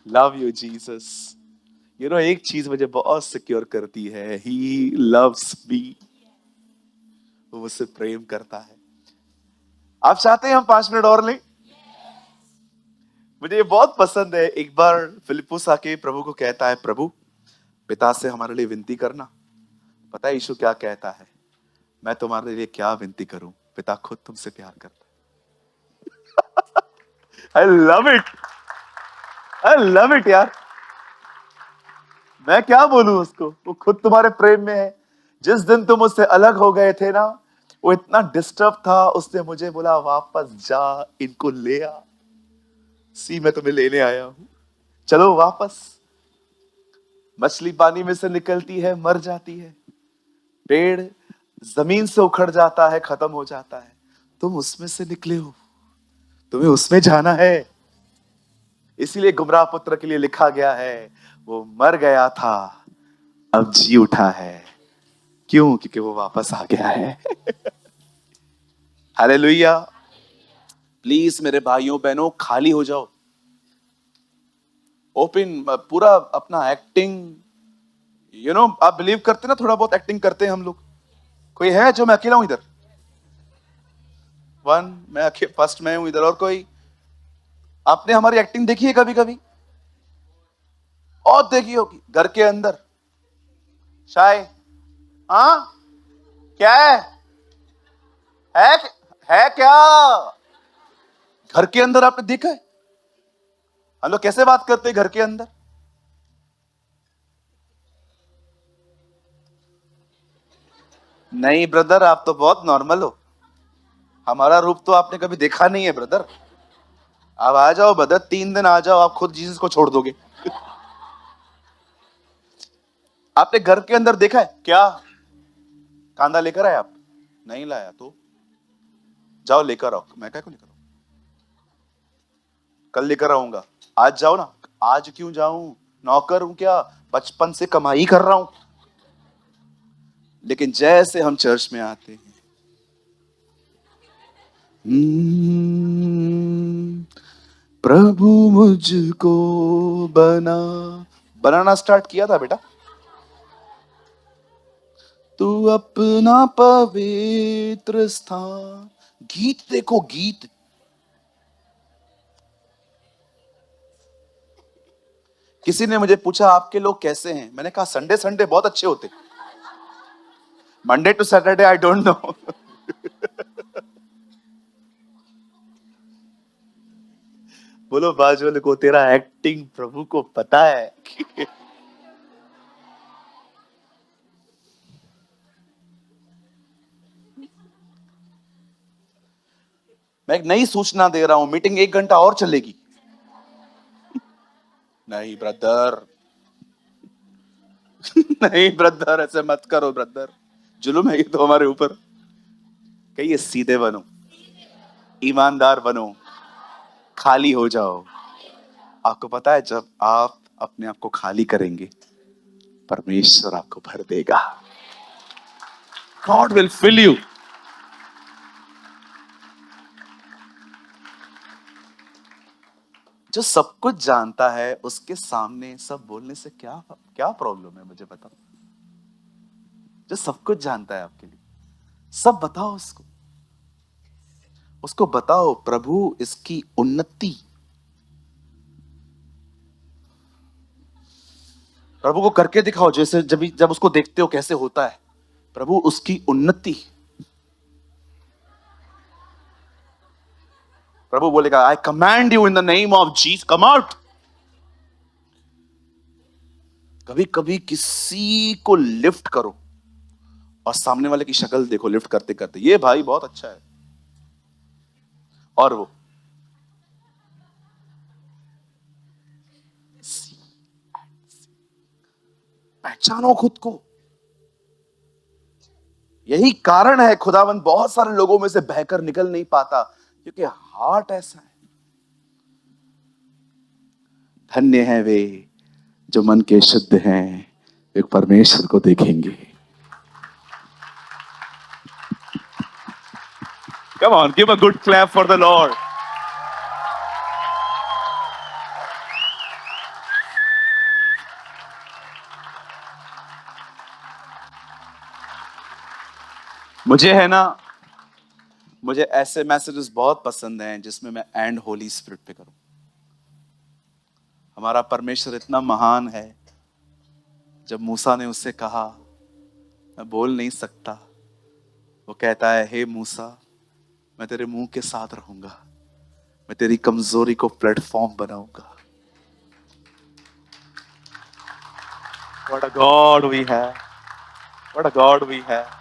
Love you, Jesus. एक चीज मुझे बहुत सिक्योर करती है, He loves me. वो मुझसे प्रेम करता है। आप चाहते हैं हम 5 मिनट और लें? मुझे ये बहुत पसंद है। एक बार फिलिप्पुस आके प्रभु को कहता है, प्रभु पिता से हमारे लिए विनती करना। पता है यीशु क्या कहता है? मैं तुम्हारे लिए क्या विनती करूं, पिता खुद तुमसे प्यार करता है। I love it, I love it यार। मैं क्या बोलूं उसको, वो खुद तुम्हारे प्रेम में है। जिस दिन तुम उससे अलग हो गए थे ना, वो इतना डिस्टर्ब था, उसने मुझे बोला वापस जा, इनको ले आ। सी मैं तुम्हें लेने आया हूं, चलो वापस। मछली पानी में से निकलती है, मर जाती है। पेड़ जमीन से उखड़ जाता है, खत्म हो जाता है। तुम उसमें से निकले हो, तुम्हें उसमें जाना है। इसीलिए गुमराह पुत्र के लिए लिखा गया है, वो मर गया था अब जी उठा है। क्यों? क्योंकि वो वापस आ गया है। हालेलुया। प्लीज मेरे भाइयों बहनों, खाली हो जाओ। ओपन पूरा अपना एक्टिंग, आप बिलीव करते ना, थोड़ा बहुत एक्टिंग करते हैं हम लोग। कोई है जो मैं अकेला हूं इधर? वन, मैं फर्स्ट मैं हूं इधर। और कोई? आपने हमारी एक्टिंग देखी है कभी कभी? और देखी होगी घर के अंदर। शाय, हाँ क्या है है क्या? घर के अंदर आपने देखा है हम लोग कैसे बात करते हैं घर के अंदर? नहीं ब्रदर, आप तो बहुत नॉर्मल हो। हमारा रूप तो आपने कभी देखा नहीं है ब्रदर। आप आ जाओ ब्रदर, 3 दिन आ जाओ, आप खुद जीसस को छोड़ दोगे। आपने घर के अंदर देखा है क्या? कांदा लेकर आए आप? नहीं लाया तो जाओ लेकर आओ। मैं क्या को लेकर आऊं? कल लेकर आऊंगा। आज जाओ ना। आज क्यों जाऊं? नौकर हूं क्या? बचपन से कमाई कर रहा हूं। लेकिन जैसे हम चर्च में आते हैं, प्रभु मुझको बना, बनाना स्टार्ट किया था बेटा। तू अपना पवित्र स्थान। गीत देखो, गीत। किसी ने मुझे पूछा आपके लोग कैसे हैं? मैंने कहा संडे संडे बहुत अच्छे होते, Monday to Saturday I don't know. बोलो बाजू वाले को, तेरा एक्टिंग प्रभु को पता है। मैं एक नई सूचना दे रहा हूं, मीटिंग 1 घंटा और चलेगी। नहीं ब्रदर, नहीं ब्रदर, ऐसे मत करो ब्रदर। जुल्म है ये तो हमारे ऊपर। कहिए सीधे बनो, ईमानदार बनो, खाली हो जाओ। आपको पता है जब आप अपने आप को खाली करेंगे, परमेश्वर आपको भर देगा। God will fill you. जो सब कुछ जानता है, उसके सामने सब बोलने से क्या क्या प्रॉब्लम है? मुझे बताओ। जो सब कुछ जानता है आपके लिए, सब बताओ उसको। उसको बताओ प्रभु इसकी उन्नति, प्रभु को करके दिखाओ। जैसे जब जब उसको देखते हो कैसे होता है, प्रभु उसकी उन्नति। प्रभु बोलेगा आई command you in the name of Jesus, come out. कभी कभी किसी को लिफ्ट करो और सामने वाले की शक्ल देखो लिफ्ट करते करते, ये भाई बहुत अच्छा है। और वो पहचानो खुद को। यही कारण है खुदावंद बहुत सारे लोगों में से बहकर निकल नहीं पाता, क्योंकि हार्ट ऐसा है। धन्य है वे जो मन के शुद्ध हैं, एक परमेश्वर को देखेंगे। Come on, give a good clap for the Lord. मुझे है ना, मुझे ऐसे मैसेजेस बहुत पसंद हैं जिसमें मैं एंड होली स्पिरिट पे करूं। हमारा परमेश्वर इतना महान है, जब मूसा ने उससे कहा मैं बोल नहीं सकता, वो कहता है हे मूसा, मैं तेरे मुंह के साथ रहूंगा, मैं तेरी कमजोरी को प्लेटफॉर्म बनाऊंगा। What a God we have. What a God we have.